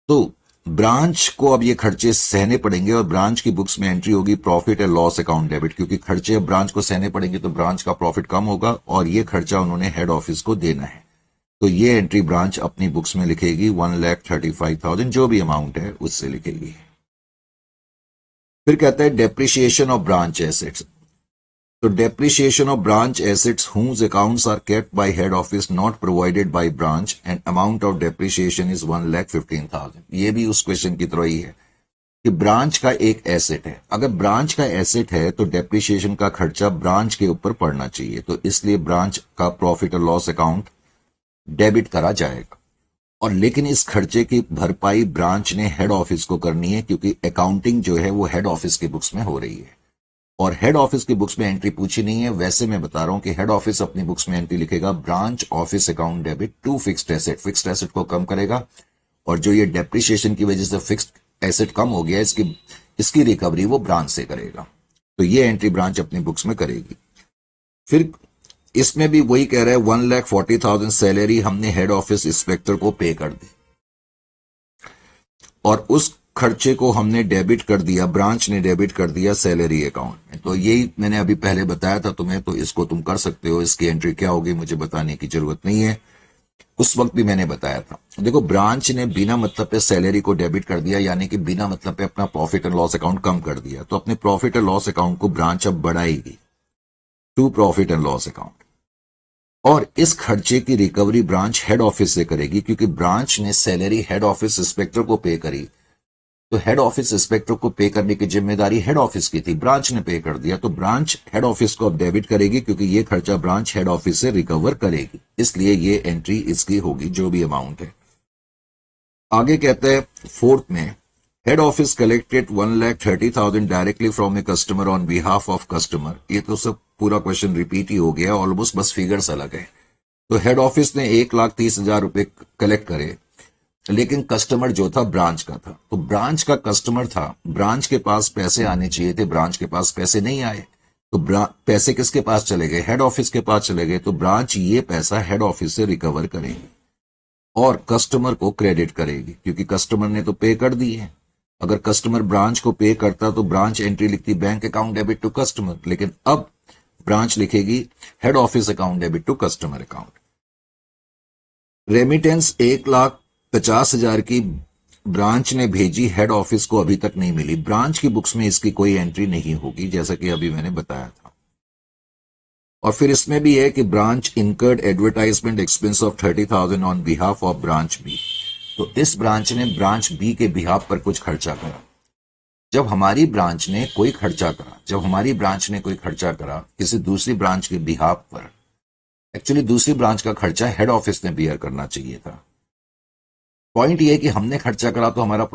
Speaker 1: तो ब्रांच को अब ये खर्चे सहने पड़ेंगे और ब्रांच की बुक्स में एंट्री होगी profit and loss account debit, क्योंकि खर्चे अब ब्रांच को सहने पड़ेंगे तो ब्रांच का प्रॉफिट कम होगा और ये खर्चा उन्होंने हेड ऑफिस को देना है। तो ये एंट्री ब्रांच अपनी बुक्स में लिखेगी 1,35,000, जो भी अमाउंट है उससे लिखेगी। फिर कहता है डेप्रिसिएशन ऑफ ब्रांच एसेट्स। तो depreciation of branch assets whose accounts are kept by head office not provided by branch and amount of depreciation is 1,15,000। ये भी उस क्वेश्चन की तरह ही है कि ब्रांच का एक एसेट है। अगर ब्रांच का एसेट है तो डेप्रिसिएशन का खर्चा ब्रांच के ऊपर पड़ना चाहिए, तो इसलिए ब्रांच का प्रॉफिट और लॉस अकाउंट डेबिट करा जाएगा। और लेकिन इस खर्चे की भरपाई ब्रांच ने हेड ऑफिस को करनी है, क्योंकि अकाउंटिंग जो है वो हेड ऑफिस की बुक्स में हो रही है। और हेड ऑफिस की बुक्स में एंट्री पूछी नहीं है। वैसे मैं बता रहा हूं कि हेड ऑफिस अपनी बुक्स में एंट्री लिखेगा branch office account debit to fixed asset, fixed asset को कम करेगा, और जो ये डेप्रिसिएशन की वजह से फिक्स्ड एसेट कम हो गया इसकी रिकवरी वो ब्रांच से करेगा। तो ये एंट्री ब्रांच अपनी बुक्स में करेगी। फिर इसमें भी वही कह रहा है 1,40,000 सैलरी हमने हेड ऑफिस इंस्पेक्टर को पे कर दी और उस खर्चे को हमने डेबिट कर दिया, ब्रांच ने डेबिट कर दिया सैलरी अकाउंट में। तो यही मैंने अभी पहले बताया था तुम्हें, तो इसको तुम कर सकते हो। इसकी एंट्री क्या होगी मुझे बताने की जरूरत नहीं है, उस वक्त भी मैंने बताया था। देखो, ब्रांच ने बिना मतलब पे सैलरी को डेबिट कर दिया, यानी कि बिना मतलब पे अपना प्रॉफिट एंड लॉस अकाउंट कम कर दिया। तो अपने प्रॉफिट एंड लॉस अकाउंट को ब्रांच अब बढ़ाएगी to profit and loss account, और इस खर्चे की रिकवरी ब्रांच हेड ऑफिस से करेगी, क्योंकि ब्रांच ने सैलरी हेड ऑफिस इंस्पेक्टर को पे करी। तो हेड ऑफिस इंस्पेक्टर को पे करने की जिम्मेदारी हेड ऑफिस की थी, ब्रांच ने पे कर दिया, तो ब्रांच हेड ऑफिस को अब डेबिट करेगी, क्योंकि ये खर्चा ब्रांच हेड ऑफिस से रिकवर करेगी। इसलिए ये एंट्री इसकी होगी, जो भी अमाउंट है। आगे कहते हैं फोर्थ में, head office collected 1,30,000 directly from a customer on behalf of customer. ये तो सब पूरा क्वेश्चन रिपीट ही हो गया ऑलमोस्ट, बस फिगर्स अलग है। तो हेड ऑफिस ने 1,30,000 रुपए कलेक्ट करे, लेकिन कस्टमर जो था ब्रांच का था। तो ब्रांच का कस्टमर था, ब्रांच के पास पैसे आने चाहिए थे, ब्रांच के पास पैसे नहीं आए। तो पैसे किसके पास चले गए? हेड ऑफिस के पास चले गए। तो ब्रांच ये पैसा हेड ऑफिस से रिकवर करेगी और कस्टमर को क्रेडिट करेगी, क्योंकि कस्टमर ने तो पे कर दी है। अगर कस्टमर ब्रांच को पे करता तो ब्रांच एंट्री लिखती bank account debit to customer, लेकिन अब ब्रांच लिखेगी head office account debit to customer account. Remittance 1,50,000 की ब्रांच ने भेजी, हेड ऑफिस को अभी तक नहीं मिली। ब्रांच की बुक्स में इसकी कोई एंट्री नहीं होगी, जैसा कि अभी मैंने बताया था। और फिर इसमें भी है कि branch incurred advertisement expense of 30,000 on behalf of branch B. तो इस ब्रांच ने ब्रांच बी के बिहाफ पर कुछ खर्चा करा। जब हमारी ब्रांच ने कोई खर्चा करा किसी दूसरी ब्रांच के बिहाफ पर, एक्चुअली दूसरी ब्रांच का खर्चा हेड ऑफिस ने बियर करना चाहिए था। पॉइंट ये है कि हमने खर्चा करा तो हमारा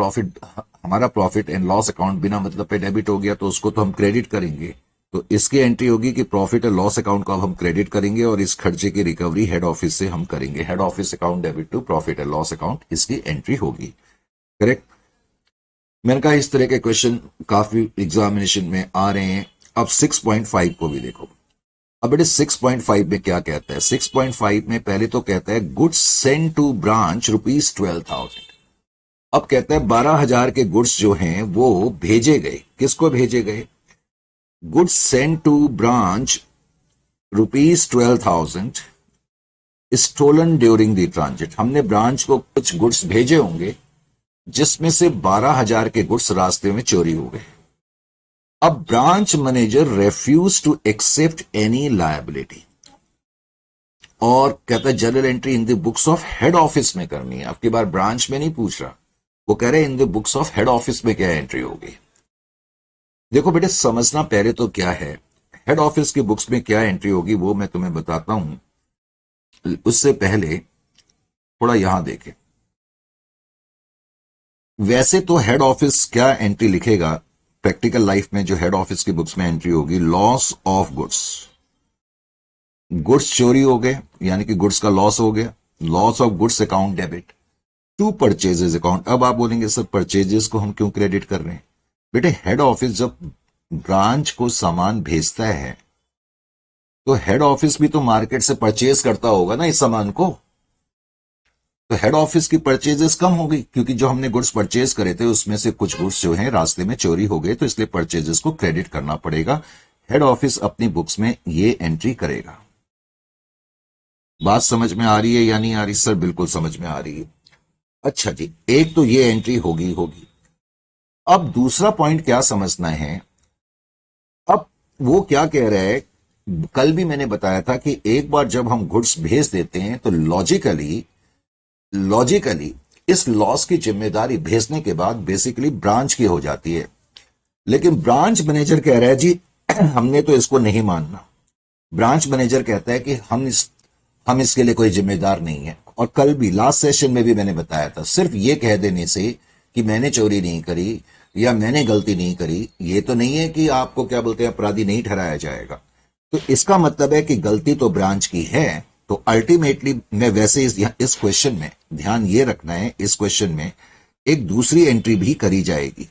Speaker 1: प्रॉफिट एंड लॉस अकाउंट बिना मतलब पे डेबिट हो गया, तो उसको तो हम क्रेडिट करेंगे। तो इसकी एंट्री होगी कि प्रॉफिट एंड लॉस अकाउंट को अब हम क्रेडिट करेंगे और इस खर्चे की रिकवरी हेड ऑफिस से हम करेंगे। Head office account debit to profit and loss account, इसकी एंट्री होगी। करेक्ट। मैंने कहा इस तरह के क्वेश्चन काफी एग्जामिनेशन में आ रहे हैं। अब 6.5 को भी देखो। अब बेटे 6.5 में क्या कहता है? 6.5 में पहले तो कहता है गुड्स सेंड टू ब्रांच ₹12,000। अब कहता है 12,000 के गुड्स जो हैं वो भेजे गए। किसको भेजे गए? Goods send to branch ₹12,000 stolen during the transit. हमने ब्रांच को कुछ गुड्स भेजे होंगे जिसमें से 12,000 के गुड्स रास्ते में चोरी हो गए। अब branch manager refuse to accept any liability और कहता है journal entry in the books of head office में करनी है। अब की बार ब्रांच में नहीं पूछ रहा, वो कह रहे हैं इन the books of head office में क्या एंट्री होगी। देखो बेटे, समझना पहले तो क्या है हेड ऑफिस की बुक्स में क्या एंट्री होगी, वो मैं तुम्हें बताता हूं। उससे पहले थोड़ा यहां देखें। वैसे तो हेड ऑफिस क्या एंट्री लिखेगा प्रैक्टिकल लाइफ में? जो हेड ऑफिस की बुक्स में एंट्री होगी, लॉस ऑफ गुड्स। गुड्स चोरी हो गए यानी कि गुड्स का लॉस हो गया, loss of goods account debit to purchases account. अब आप बोलेंगे सर परचेजेस को हम क्यों क्रेडिट कर रहे हैं? बेटे, हेड ऑफिस जब ब्रांच को सामान भेजता है तो हेड ऑफिस भी तो मार्केट से परचेज करता होगा ना इस सामान को। तो हेड ऑफिस की परचेजेस कम हो गई, क्योंकि जो हमने गुड्स परचेज करे थे उसमें से कुछ गुड्स जो हैं रास्ते में चोरी हो गए, तो इसलिए परचेजेस को क्रेडिट करना पड़ेगा। हेड ऑफिस अपनी बुक्स में ये एंट्री करेगा। बात समझ में आ रही है या नहीं आ रही? सर बिल्कुल समझ में आ रही है। अच्छा जी, एक तो ये एंट्री होगी। अब दूसरा पॉइंट क्या समझना है, अब वो क्या कह रहा है, कल भी मैंने बताया था कि एक बार जब हम गुड्स भेज देते हैं तो लॉजिकली इस लॉस की जिम्मेदारी भेजने के बाद बेसिकली ब्रांच की हो जाती है। लेकिन ब्रांच मैनेजर कह रहा है जी हमने तो इसको नहीं मानना। ब्रांच मैनेजर कहता है कि हम इसके लिए कोई जिम्मेदार नहीं है। और कल भी लास्ट सेशन में भी मैंने बताया था, सिर्फ ये कह देने से कि मैंने चोरी नहीं करी, या मैंने गलती नहीं करी, ये तो नहीं है कि आपको क्या बोलते हैं अपराधी नहीं ठहराया जाएगा। तो इसका मतलब है कि गलती तो ब्रांच की है। तो अल्टीमेटली मैं वैसे इस क्वेश्चन में ध्यान ये रखना है, इस क्वेश्चन में एक दूसरी एंट्री भी करी जाएगी।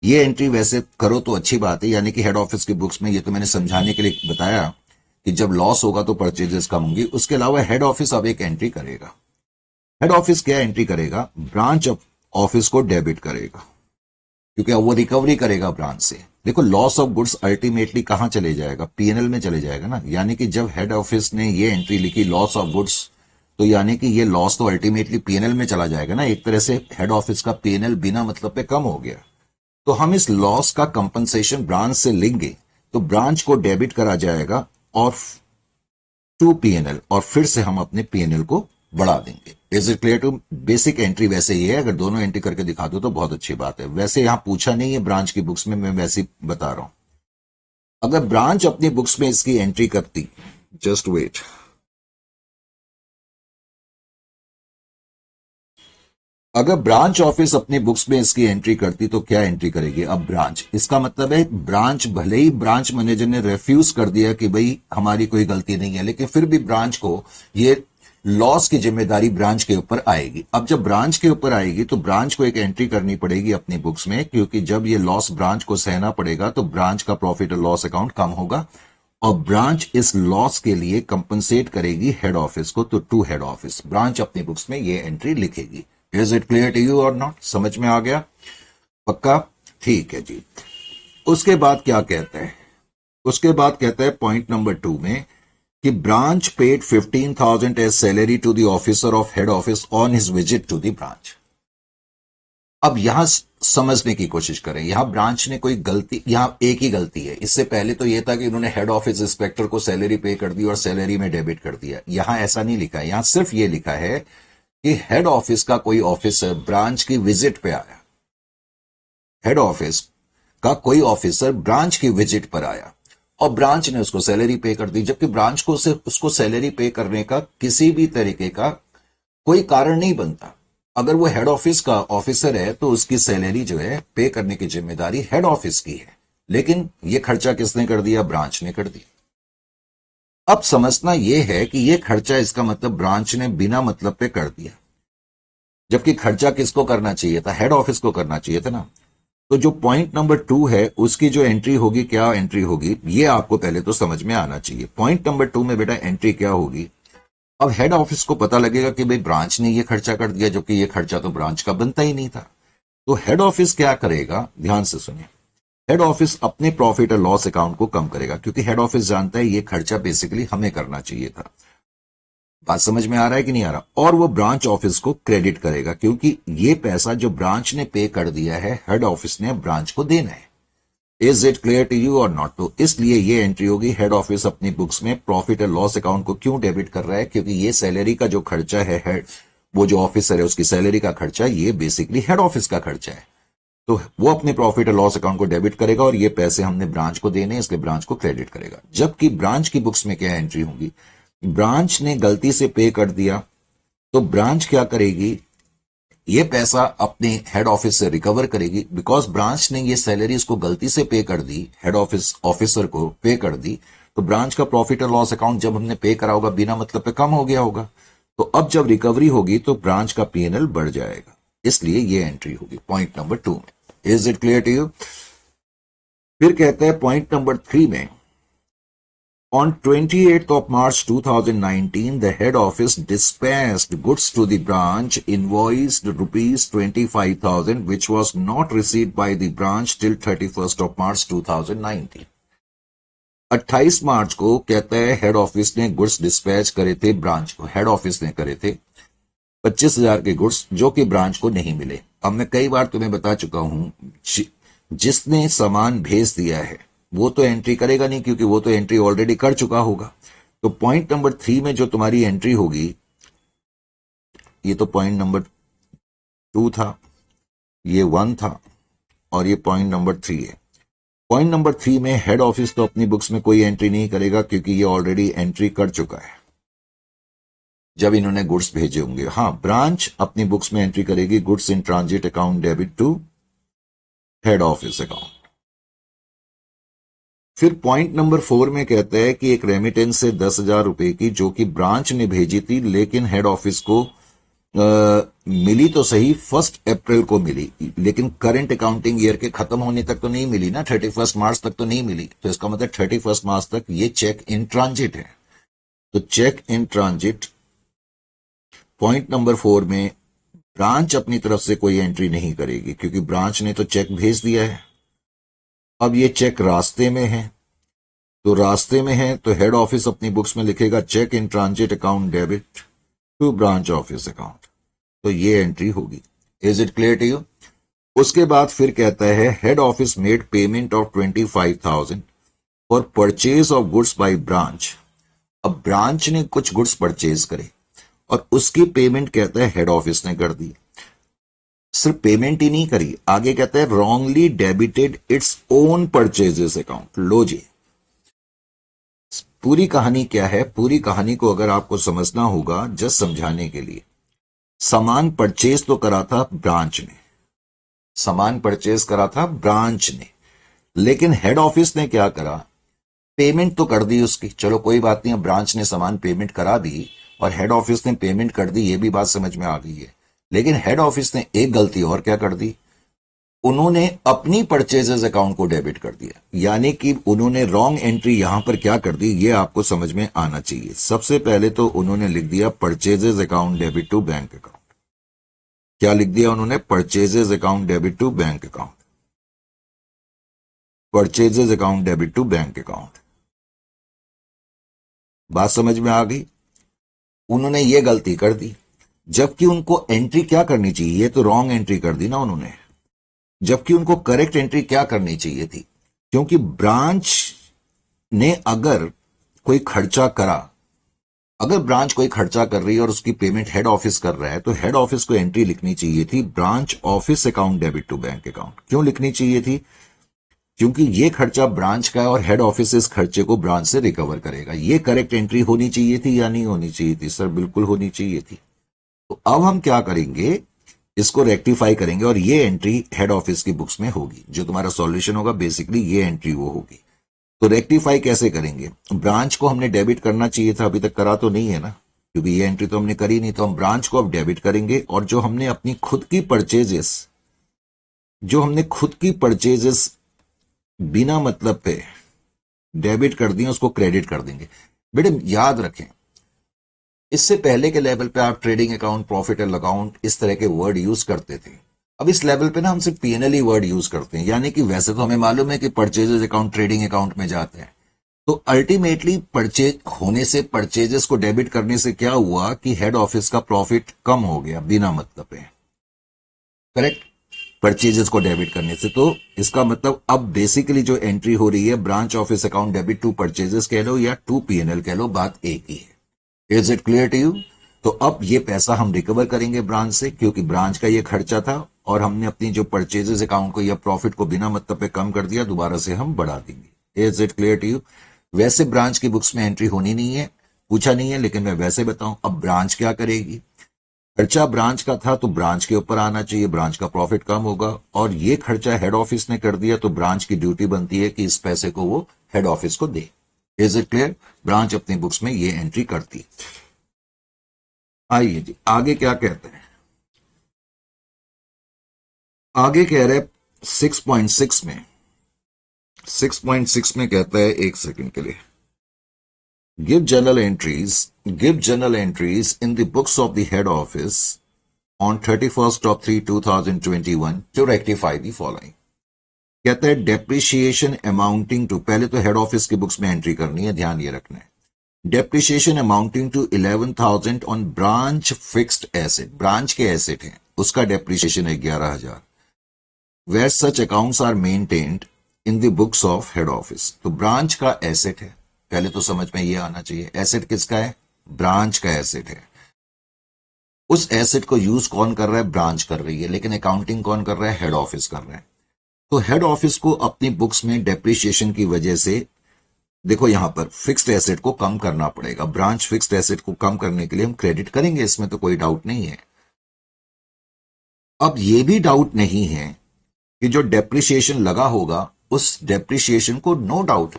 Speaker 1: ये एंट्री वैसे करो तो अच्छी बात है, यानी कि हेड ऑफिस की बुक्स में, ये तो मैंने समझाने के लिए बताया कि जब लॉस होगा तो परचेजेस कम होंगी। उसके अलावा हेड ऑफिस अब एक एंट्री करेगा। हेड ऑफिस क्या एंट्री करेगा? ब्रांच ऑफिस को डेबिट करेगा, क्योंकि अब वो रिकवरी करेगा ब्रांच से। देखो, लॉस ऑफ गुड्स अल्टीमेटली कहां चले जाएगा? पीएनएल में चले जाएगा ना। यानी कि जब हेड ऑफिस ने ये एंट्री लिखी लॉस ऑफ गुड्स, तो यानी कि ये लॉस तो अल्टीमेटली पीएनएल में चला जाएगा ना। एक तरह से हेड ऑफिस का पीएनएल बिना मतलब पे कम हो गया। तो हम इस लॉस का कंपनसेशन ब्रांच से लेंगे, तो ब्रांच को डेबिट करा जाएगा और टू पीएनएल, और फिर से हम अपने पीएनएल को बढ़ा देंगे। Is it clear to? Basic entry वैसे ही है। अगर दोनों एंट्री करके दिखा दो तो बहुत अच्छी बात है। वैसे यहां पूछा नहीं है ब्रांच की बुक्स में, मैं वैसे ही बता रहा हूं। अगर ब्रांच अपनी बुक्स में इसकी एंट्री करती, जस्ट वेट, अगर ब्रांच ऑफिस अपनी बुक्स में इसकी एंट्री करती तो क्या एंट्री करेगी? अब ब्रांच, इसका मतलब है ब्रांच, भले ही ब्रांच मैनेजर ने रेफ्यूज कर दिया कि भाई हमारी कोई गलती नहीं है, लेकिन फिर भी ब्रांच को ये लॉस की जिम्मेदारी ब्रांच के ऊपर आएगी। अब जब ब्रांच के ऊपर आएगी तो ब्रांच को एक एंट्री करनी पड़ेगी अपनी बुक्स में, क्योंकि जब ये लॉस ब्रांच को सहना पड़ेगा तो ब्रांच का प्रॉफिट और लॉस अकाउंट कम होगा, और ब्रांच इस लॉस के लिए कंपनसेट करेगी हेड ऑफिस को। तो टू हेड ऑफिस ब्रांच अपनी बुक्स में ये एंट्री लिखेगी। Is it clear to you और नॉट? समझ में आ गया? पक्का? ठीक है जी। उसके बाद क्या कहता है? उसके बाद कहता है पॉइंट नंबर 2 में कि branch paid 15,000 as salary to the officer of head office on his visit to the branch. अब यहां समझने की कोशिश करें, यहां ब्रांच ने कोई गलती, यहां एक ही गलती है। इससे पहले तो यह था कि उन्होंने हेड ऑफिस इंस्पेक्टर को सैलरी पे कर दी और सैलरी में डेबिट कर दिया। यहां ऐसा नहीं लिखा है, यहां सिर्फ यह लिखा है कि हेड ऑफिस का कोई ऑफिसर ब्रांच की विजिट पे आया, हेड ऑफिस का कोई ऑफिसर ब्रांच की विजिट पर आया और ब्रांच ने उसको सैलरी पे कर दी, जबकि ब्रांच को सिर्फ उसको सैलरी पे करने का किसी भी तरीके का कोई कारण नहीं बनता। अगर वो हेड ऑफिस का ऑफिसर है तो उसकी सैलरी जो है पे करने की जिम्मेदारी हेड ऑफिस की है, लेकिन ये खर्चा किसने कर दिया? ब्रांच ने कर दिया। अब समझना यह है कि यह खर्चा, इसका मतलब ब्रांच ने बिना मतलब पे कर दिया, जबकि खर्चा किसको करना चाहिए था? हेड ऑफिस को करना चाहिए था ना। तो जो पॉइंट नंबर 2 है उसकी जो एंट्री होगी, क्या एंट्री होगी, ये आपको पहले तो समझ में आना चाहिए। पॉइंट नंबर 2 में बेटा एंट्री क्या होगी? अब हेड ऑफिस को पता लगेगा कि भाई ब्रांच ने ये खर्चा कर दिया, जबकि ये खर्चा तो ब्रांच का बनता ही नहीं था। तो हेड ऑफिस क्या करेगा? ध्यान से सुनिए। हेड ऑफिस अपने प्रॉफिट और लॉस अकाउंट को कम करेगा, क्योंकि हेड ऑफिस जानता है ये खर्चा बेसिकली हमें करना चाहिए था। बात समझ में आ रहा है कि नहीं आ रहा? और वो ब्रांच ऑफिस को क्रेडिट करेगा, क्योंकि ये पैसा जो ब्रांच ने पे कर दिया है हेड ऑफिस ने ब्रांच को देना है। Is it clear to you और नॉट? तो इसलिए ये एंट्री होगी, हेड ऑफिस अपनी बुक्स में प्रॉफिट और लॉस अकाउंट को क्यों डेबिट कर रहा है? क्योंकि ये सैलरी का जो खर्चा है, हेड, वो जो ऑफिसर है उसकी सैलरी का खर्चा, ये बेसिकली हेड ऑफिस का खर्चा है। तो वो अपने प्रॉफिट और लॉस अकाउंट को डेबिट करेगा और ये पैसे हमने ब्रांच को देने, इसलिए ब्रांच को क्रेडिट करेगा। जबकि ब्रांच की बुक्स में क्या एंट्री होगी? ब्रांच ने गलती से पे कर दिया, तो ब्रांच क्या करेगी? ये पैसा अपने हेड ऑफिस से रिकवर करेगी, बिकॉज ब्रांच ने ये सैलरी इसको गलती से पे कर दी, हेड ऑफिस ऑफिसर को पे कर दी। तो ब्रांच का प्रॉफिट और लॉस अकाउंट जब हमने पे करा होगा बिना मतलब पे कम हो गया होगा। तो अब जब रिकवरी होगी तो ब्रांच का पीएनएल बढ़ जाएगा, इसलिए ये एंट्री होगी पॉइंट नंबर 2 में। Is it clear to you? फिर कहते हैं पॉइंट नंबर 3 में, On 28th of March 2019, the head office dispatched goods to the branch invoiced rupees 25,000, which was not received by the branch till 31st of March 2019. 28 मार्च को कहता है head office ने goods dispatch करे थे branch को, head office ने करे थे 25,000 के गुड्स, जो कि ब्रांच को नहीं मिले। अब मैं कई बार तुम्हें बता चुका हूं, जिसने सामान भेज दिया है वो तो एंट्री करेगा नहीं, क्योंकि वो तो एंट्री ऑलरेडी कर चुका होगा। तो पॉइंट नंबर 3 में जो तुम्हारी एंट्री होगी, ये तो पॉइंट नंबर 2 था, ये 1 था, और ये पॉइंट नंबर 3 है। पॉइंट नंबर 3 में हेड ऑफिस तो अपनी बुक्स में कोई एंट्री नहीं करेगा, क्योंकि ये ऑलरेडी एंट्री कर चुका है जब इन्होंने गुड्स भेजे होंगे। हाँ, ब्रांच अपनी बुक्स में एंट्री करेगी, goods in transit account debit to head office account. फिर पॉइंट नंबर 4 में कहता है कि एक रेमिटेंस है 10,000 रुपए की जो कि ब्रांच ने भेजी थी, लेकिन हेड ऑफिस को मिली तो सही 1 अप्रैल को मिली, लेकिन करंट अकाउंटिंग ईयर के खत्म होने तक तो नहीं मिली ना, 31 मार्च तक तो नहीं मिली। तो इसका मतलब 31 मार्च तक ये चेक इन ट्रांजिट है। तो cheque in transit point number 4 में ब्रांच अपनी तरफ से कोई एंट्री नहीं करेगी क्योंकि ब्रांच ने तो चेक भेज दिया है। अब ये चेक रास्ते में है, तो रास्ते में है तो हेड ऑफिस अपनी बुक्स में लिखेगा cheque in transit account debit to branch office account. तो ये एंट्री होगी। Is it clear to you? उसके बाद फिर कहता है head office made payment of 25,000 for purchase of goods by branch. अब ब्रांच ने कुछ गुड्स परचेज करे और उसकी पेमेंट कहता है हेड ऑफिस ने कर दी। सिर्फ पेमेंट ही नहीं करी, आगे कहता है wrongly debited its own purchases account. लो जी, पूरी कहानी क्या है? पूरी कहानी को अगर आपको समझना होगा, जस्ट समझाने के लिए, सामान परचेज तो करा था ब्रांच ने, सामान परचेज करा था ब्रांच ने, लेकिन हेड ऑफिस ने क्या करा? पेमेंट तो कर दी उसकी, चलो कोई बात नहीं, अब ब्रांच ने सामान पेमेंट करा दी और हेड ऑफिस ने पेमेंट कर दी, ये भी बात समझ में आ गई है। लेकिन हेड ऑफिस ने एक गलती और क्या कर दी? उन्होंने अपनी परचेजेस अकाउंट को डेबिट कर दिया, यानी कि उन्होंने रॉन्ग एंट्री यहां पर क्या कर दी, ये आपको समझ में आना चाहिए। सबसे पहले तो उन्होंने लिख दिया purchases account debit to bank account. क्या लिख दिया उन्होंने? Purchases account debit to bank account, purchases account debit to bank account. बात समझ में आ गई? उन्होंने ये गलती कर दी, जबकि उनको एंट्री क्या करनी चाहिए? ये तो रॉन्ग एंट्री कर दी ना उन्होंने, जबकि उनको करेक्ट एंट्री क्या करनी चाहिए थी? क्योंकि ब्रांच ने अगर कोई खर्चा करा, अगर ब्रांच कोई खर्चा कर रही है और उसकी पेमेंट हेड ऑफिस कर रहा है, तो हेड ऑफिस को एंट्री लिखनी चाहिए थी branch office account debit to bank account. क्यों लिखनी चाहिए थी? क्योंकि ये खर्चा ब्रांच का है और हेड ऑफिस इस खर्चे को ब्रांच से रिकवर करेगा। ये करेक्ट एंट्री होनी चाहिए थी या नहीं होनी चाहिए थी? सर बिल्कुल होनी चाहिए थी। तो अब हम क्या करेंगे, इसको रेक्टिफाई करेंगे और ये एंट्री हेड ऑफिस की बुक्स में होगी। जो तुम्हारा सॉल्यूशन होगा बेसिकली ये एंट्री वो होगी। तो रेक्टिफाई कैसे करेंगे? ब्रांच को हमने डेबिट करना चाहिए था, अभी तक करा तो नहीं है ना, क्योंकि ये एंट्री तो हमने करी नहीं, तो हम ब्रांच को अब डेबिट करेंगे और जो हमने अपनी खुद की परचेजेस, जो हमने खुद की परचेजेस बिना मतलब पे डेबिट कर दी उसको क्रेडिट कर देंगे। बेटे याद रखें, इससे पहले के लेवल पे आप trading account, profit and account इस तरह के वर्ड यूज करते थे। अब इस लेवल पे ना हम सिर्फ पीएनएल ही वर्ड यूज करते हैं, यानी कि वैसे तो हमें मालूम है कि परचेजेस अकाउंट ट्रेडिंग अकाउंट में जाते हैं, तो अल्टीमेटली परचेज होने से, परचेजेस को डेबिट करने से क्या हुआ कि हेड ऑफिस का प्रॉफिट कम हो गया बिना मतलब पे, करेक्ट? परचेजेस को डेबिट करने से। तो इसका मतलब अब बेसिकली जो एंट्री हो रही है branch office account debit to purchases कह लो या टू पीएनएल कह लो, बात एक ही है। Is it clear to you? तो अब ये पैसा हम रिकवर करेंगे ब्रांच से, क्योंकि ब्रांच का ये खर्चा था और हमने अपनी जो परचेजेस अकाउंट को या प्रॉफिट को बिना मतलब पे कम कर दिया, दोबारा से हम बढ़ा देंगे। Is it clear to you? वैसे ब्रांच की बुक्स में एंट्री होनी नहीं है, पूछा नहीं है, लेकिन मैं वैसे बताऊं, अब ब्रांच क्या करेगी? खर्चा ब्रांच का था तो ब्रांच के ऊपर आना चाहिए, ब्रांच का प्रॉफिट कम होगा, और ये खर्चा हेड ऑफिस ने कर दिया तो ब्रांच की ड्यूटी बनती है कि इस पैसे को वो हेड ऑफिस को दे। Is it clear? ब्रांच अपनी बुक्स में ये एंट्री करती है। आइए जी, आगे क्या कहते हैं? आगे कह रहे 6.6 में, 6.6 में कहता है, एक सेकंड के लिए, give general entries in the books of the head office on 31/3/2021 to rectify the following. कहता है डेप्रिशिएशन अमाउंटिंग टू, पहले तो हेड ऑफिस की बुक्स में एंट्री करनी है, ध्यान ये रखना है। Depreciation amounting to 11,000 on branch fixed asset, branch के एसेट है उसका डेप्रिशिएशन है 11,000। Where such accounts are maintained in the books of head office. तो ब्रांच का एसेट है, पहले तो समझ में ये आना चाहिए, एसेट किसका है? ब्रांच का एसेट है। उस एसेट को यूज कौन कर रहा है? ब्रांच कर रही है, लेकिन अकाउंटिंग कौन कर रहा है? हेड ऑफिस कर रहा है। तो हेड ऑफिस को अपनी बुक्स में डेप्रिशिएशन की वजह से, देखो यहां पर फिक्स्ड एसेट को कम करना पड़ेगा, ब्रांच फिक्स्ड एसेट को कम करने के लिए हम क्रेडिट करेंगे, इसमें तो कोई डाउट नहीं है। अब यह भी डाउट नहीं है कि जो डेप्रिसिएशन लगा होगा उस डेप्रिसिएशन को, नो डाउट,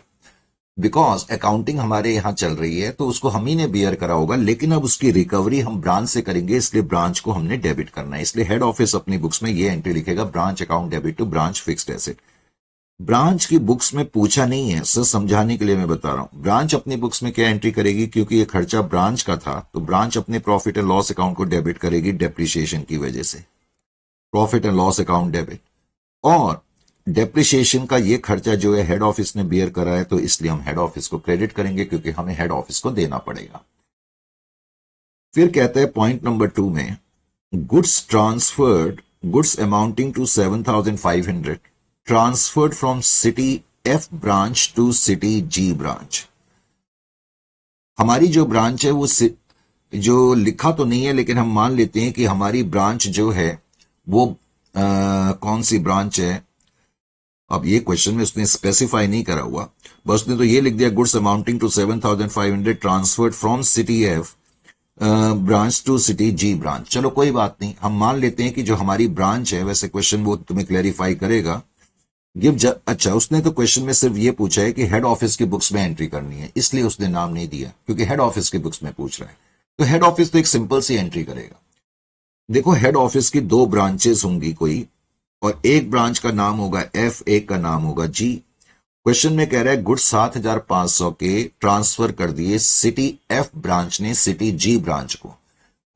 Speaker 1: बिकॉज अकाउंटिंग हमारे यहाँ चल रही है तो उसको हम ही ने बियर करा होगा, लेकिन अब उसकी रिकवरी हम ब्रांच से करेंगे, इसलिए ब्रांच को हमने डेबिट करना है। इसलिए हेड ऑफिस अपनी बुक्स में ये एंट्री लिखेगा, branch account debit to branch fixed asset. Branch की बुक्स में पूछा नहीं है सर, समझाने के लिए मैं बता रहा हूं। ब्रांच अपनी बुक्स में क्या एंट्री करेगी, क्योंकि ये खर्चा ब्रांच का था तो ब्रांच अपने प्रॉफिट एंड लॉस अकाउंट को डेबिट करेगी डेप्रिसिएशन की वजह से, profit and loss account debit. और डेप्रिसिएशन का ये खर्चा जो है हेड ऑफिस ने बियर करा है, तो इसलिए हम हेड ऑफिस को क्रेडिट करेंगे क्योंकि हमें हेड ऑफिस को देना पड़ेगा। फिर कहते हैं पॉइंट नंबर 2 में, goods transferred, goods amounting to 7,500 transferred from city F branch to city G branch. हमारी जो ब्रांच है वो जो लिखा तो नहीं है, लेकिन हम मान लेते हैं कि हमारी ब्रांच जो है वो कौन सी ब्रांच है। अब ये क्वेश्चन में उसने स्पेसिफाई नहीं करा हुआ, बस उसने तो ये लिख दिया, goods amounting to 7,500 transferred from city F branch to city G branch. चलो कोई बात नहीं, हम मान लेते हैं कि जो हमारी ब्रांच है, वैसे क्वेश्चन वो तुम्हें क्लैरिफाई करेगा। अच्छा, उसने तो क्वेश्चन में सिर्फ ये पूछा है कि हेड ऑफिस की बुक्स में एंट्री करनी है, इसलिए उसने नाम नहीं दिया, क्योंकि हेड ऑफिस की बुक्स में पूछ रहा है। तो हेड ऑफिस तो एक सिंपल सी एंट्री करेगा। देखो, हेड ऑफिस की 2 ब्रांचेस होंगी कोई, और एक ब्रांच का नाम होगा एफ, एक का नाम होगा जी। क्वेश्चन में कह रहा है गुड्स 7,500 के ट्रांसफर कर दिए सिटी एफ ब्रांच ने सिटी जी ब्रांच को।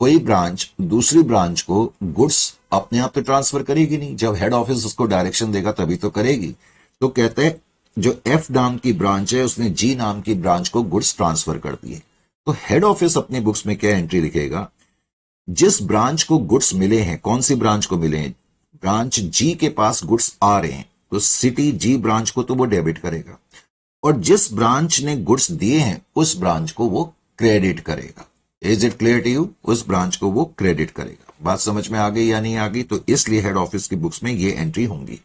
Speaker 1: कोई ब्रांच दूसरी ब्रांच को गुड्स अपने आप तो ट्रांसफर करेगी नहीं, जब हेड ऑफिस उसको डायरेक्शन देगा तभी तो करेगी। तो कहते हैं जो एफ नाम की ब्रांच है उसने जी नाम की ब्रांच को गुड्स ट्रांसफर कर दिए। तो हेड ऑफिस अपनी बुक्स में क्या एंट्री लिखेगा, जिस ब्रांच को गुड्स मिले हैं, कौन सी ब्रांच को मिले हैं, ब्रांच जी के पास गुड्स आ रहे हैं, तो सिटी जी ब्रांच को तो वो डेबिट करेगा, और जिस ब्रांच ने गुड्स दिए हैं उस ब्रांच को वो क्रेडिट करेगा। Is it clear to you? उस ब्रांच को वो क्रेडिट करेगा। बात समझ में आ गई या नहीं आ गई? तो इसलिए हेड ऑफिस की बुक्स में ये एंट्री होंगी।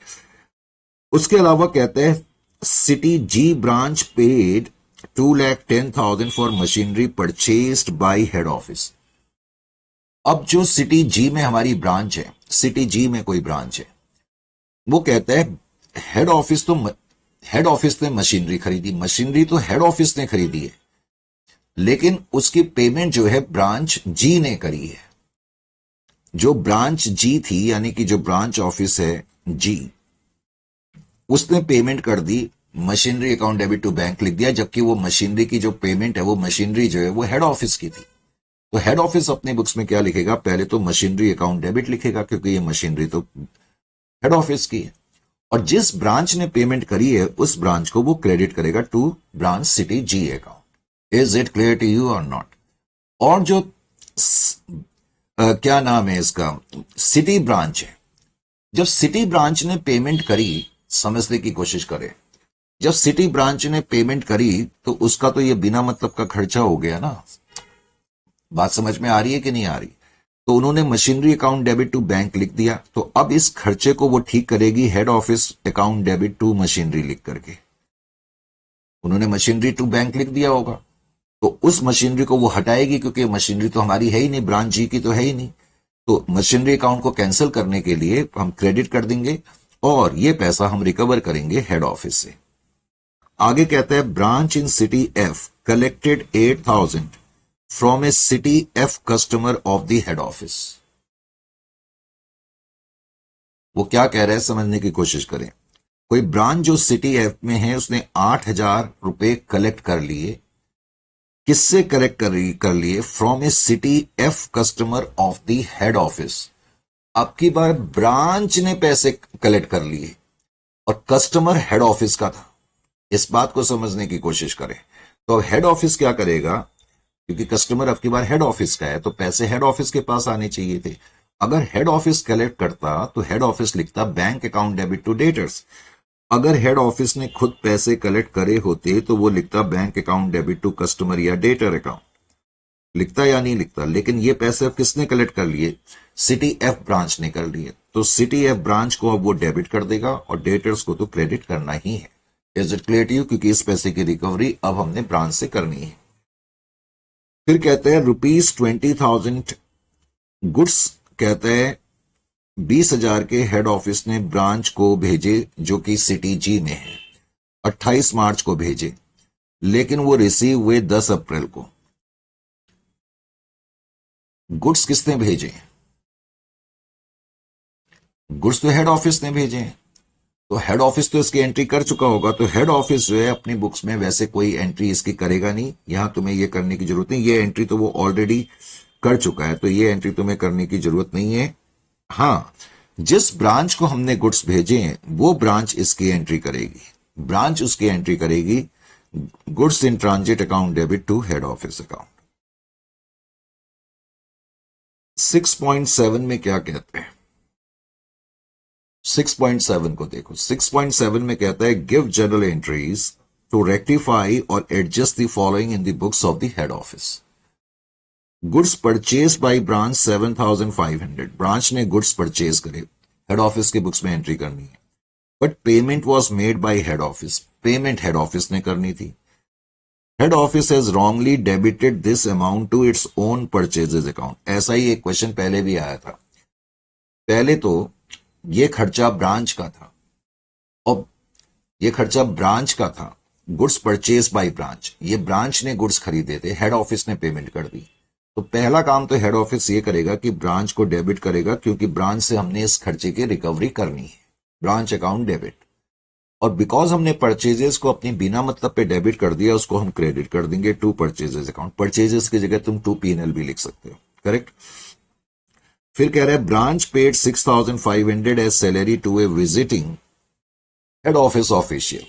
Speaker 1: उसके अलावा कहते हैं city G branch paid 2,10,000 for machinery purchased by head office. अब जो सिटी जी में हमारी ब्रांच है, सिटी जी में कोई ब्रांच है, वो कहता है हेड ऑफिस ने मशीनरी खरीदी, मशीनरी तो हेड ऑफिस ने खरीदी है, लेकिन उसकी पेमेंट जो है ब्रांच जी ने करी है। जो ब्रांच जी थी, यानी कि जो ब्रांच ऑफिस है जी, उसने पेमेंट कर दी, machinery account debit to bank लिख दिया, जबकि वो मशीनरी की जो पेमेंट है, वो मशीनरी जो है वो हेड ऑफिस की थी। तो हेड ऑफिस अपने बुक्स में क्या लिखेगा, पहले तो मशीनरी अकाउंट डेबिट लिखेगा, क्योंकि ये मशीनरी तो हेड ऑफिस की है, और जिस ब्रांच ने पेमेंट करी है उस ब्रांच को वो क्रेडिट करेगा to branch city G account. Is it clear to you और नॉट? और जो क्या नाम है इसका, सिटी ब्रांच है, जब सिटी ब्रांच ने पेमेंट करी, समझने की कोशिश करें, जब सिटी ब्रांच ने पेमेंट करी तो उसका तो ये बिना मतलब का खर्चा हो गया ना। बात समझ में आ रही है कि नहीं आ रही? तो उन्होंने machinery account debit to bank लिख दिया, तो अब इस खर्चे को वो ठीक करेगी head office account debit to machinery लिख करके। उन्होंने मशीनरी टू बैंक लिख दिया होगा, तो उस मशीनरी को वो हटाएगी, क्योंकि मशीनरी तो हमारी है ही नहीं, ब्रांच जी की तो है ही नहीं। तो मशीनरी अकाउंट को कैंसिल करने के लिए हम क्रेडिट कर देंगे, और ये पैसा हम रिकवर करेंगे हेड ऑफिस से। आगे कहते हैं branch in city F collected 8,000 from A city F customer of the head office. वो क्या कह रहा है समझने की कोशिश करें। कोई ब्रांच जो सिटी एफ में है उसने 8,000 रुपए कलेक्ट कर लिए। किससे कलेक्ट कर लिए? From A city F customer of the head office. अब की बार ब्रांच ने पैसे कलेक्ट कर लिए और कस्टमर हेड ऑफिस का था। इस बात को समझने की कोशिश करें। तो अब हेड ऑफिस क्या करेगा, क्योंकि कस्टमर अब की बार हेड ऑफिस का है, तो पैसे हेड ऑफिस के पास आने चाहिए थे। अगर हेड ऑफिस कलेक्ट करता तो हेड ऑफिस लिखता bank account debit to debtors. अगर हेड ऑफिस ने खुद पैसे कलेक्ट करे होते तो वो लिखता bank account debit to customer या डेटर अकाउंट। लिखता या नहीं लिखता? लेकिन ये पैसे अब किसने कलेक्ट कर लिए? सिटी एफ ब्रांच ने कर लिए। तो सिटी एफ ब्रांच को अब वो डेबिट कर देगा और डेटर्स को तो क्रेडिट करना ही है। Is it clear to you? क्योंकि इस पैसे की रिकवरी अब हमने ब्रांच से करनी है। फिर कहते हैं ₹20,000 गुड्स, कहते हैं 20,000 के हेड ऑफिस ने ब्रांच को भेजे जो कि सिटी जी में है, 28 मार्च को भेजे, लेकिन वो रिसीव हुए 10 अप्रैल को। गुड्स किसने भेजे? गुड्स तो हेड ऑफिस ने भेजे हैं, तो हेड ऑफिस तो इसकी एंट्री कर चुका होगा, तो हेड ऑफिस जो है अपनी बुक्स में वैसे कोई एंट्री इसकी करेगा नहीं। यहां तुम्हें ये करने की जरूरत नहीं, ये एंट्री तो वो ऑलरेडी कर चुका है, तो ये एंट्री तुम्हें करने की जरूरत नहीं है। हाँ, जिस ब्रांच को हमने गुड्स भेजे हैं वो ब्रांच इसकी एंट्री करेगी, ब्रांच उसकी एंट्री करेगी, goods in transit account debit to head office account. 6.7 में क्या कहते हैं? 6.7 को देखो, 6.7 में कहता है give general entries to rectify और adjust the following in the books of the head office. Goods purchase by branch 7,500, branch ने गुड्स परचेज करे, हेड ऑफिस की बुक्स में एंट्री करनी है, but payment was made by head office, payment head office ने करनी थी। Head office has wrongly debited this amount to its own purchases account. ऐसा ही एक क्वेश्चन पहले भी आया था। पहले तो ये खर्चा ब्रांच का था, और ये खर्चा ब्रांच का था, गुड्स परचेज बाय ब्रांच, ये ब्रांच ने गुड्स खरीदे थे, हेड ऑफिस ने पेमेंट कर दी। तो पहला काम तो हेड ऑफिस ये करेगा कि ब्रांच को डेबिट करेगा, क्योंकि ब्रांच से हमने इस खर्चे की रिकवरी करनी है, ब्रांच अकाउंट डेबिट। और बिकॉज हमने परचेजेस को अपनी बिना मतलब पे डेबिट कर दिया, उसको हम क्रेडिट कर देंगे टू परचेजेस अकाउंट। परचेजेस की जगह तुम टू पीएनएल भी लिख सकते हो, करेक्ट। फिर कह रहा है branch paid 6,500 as salary to a visiting head office official,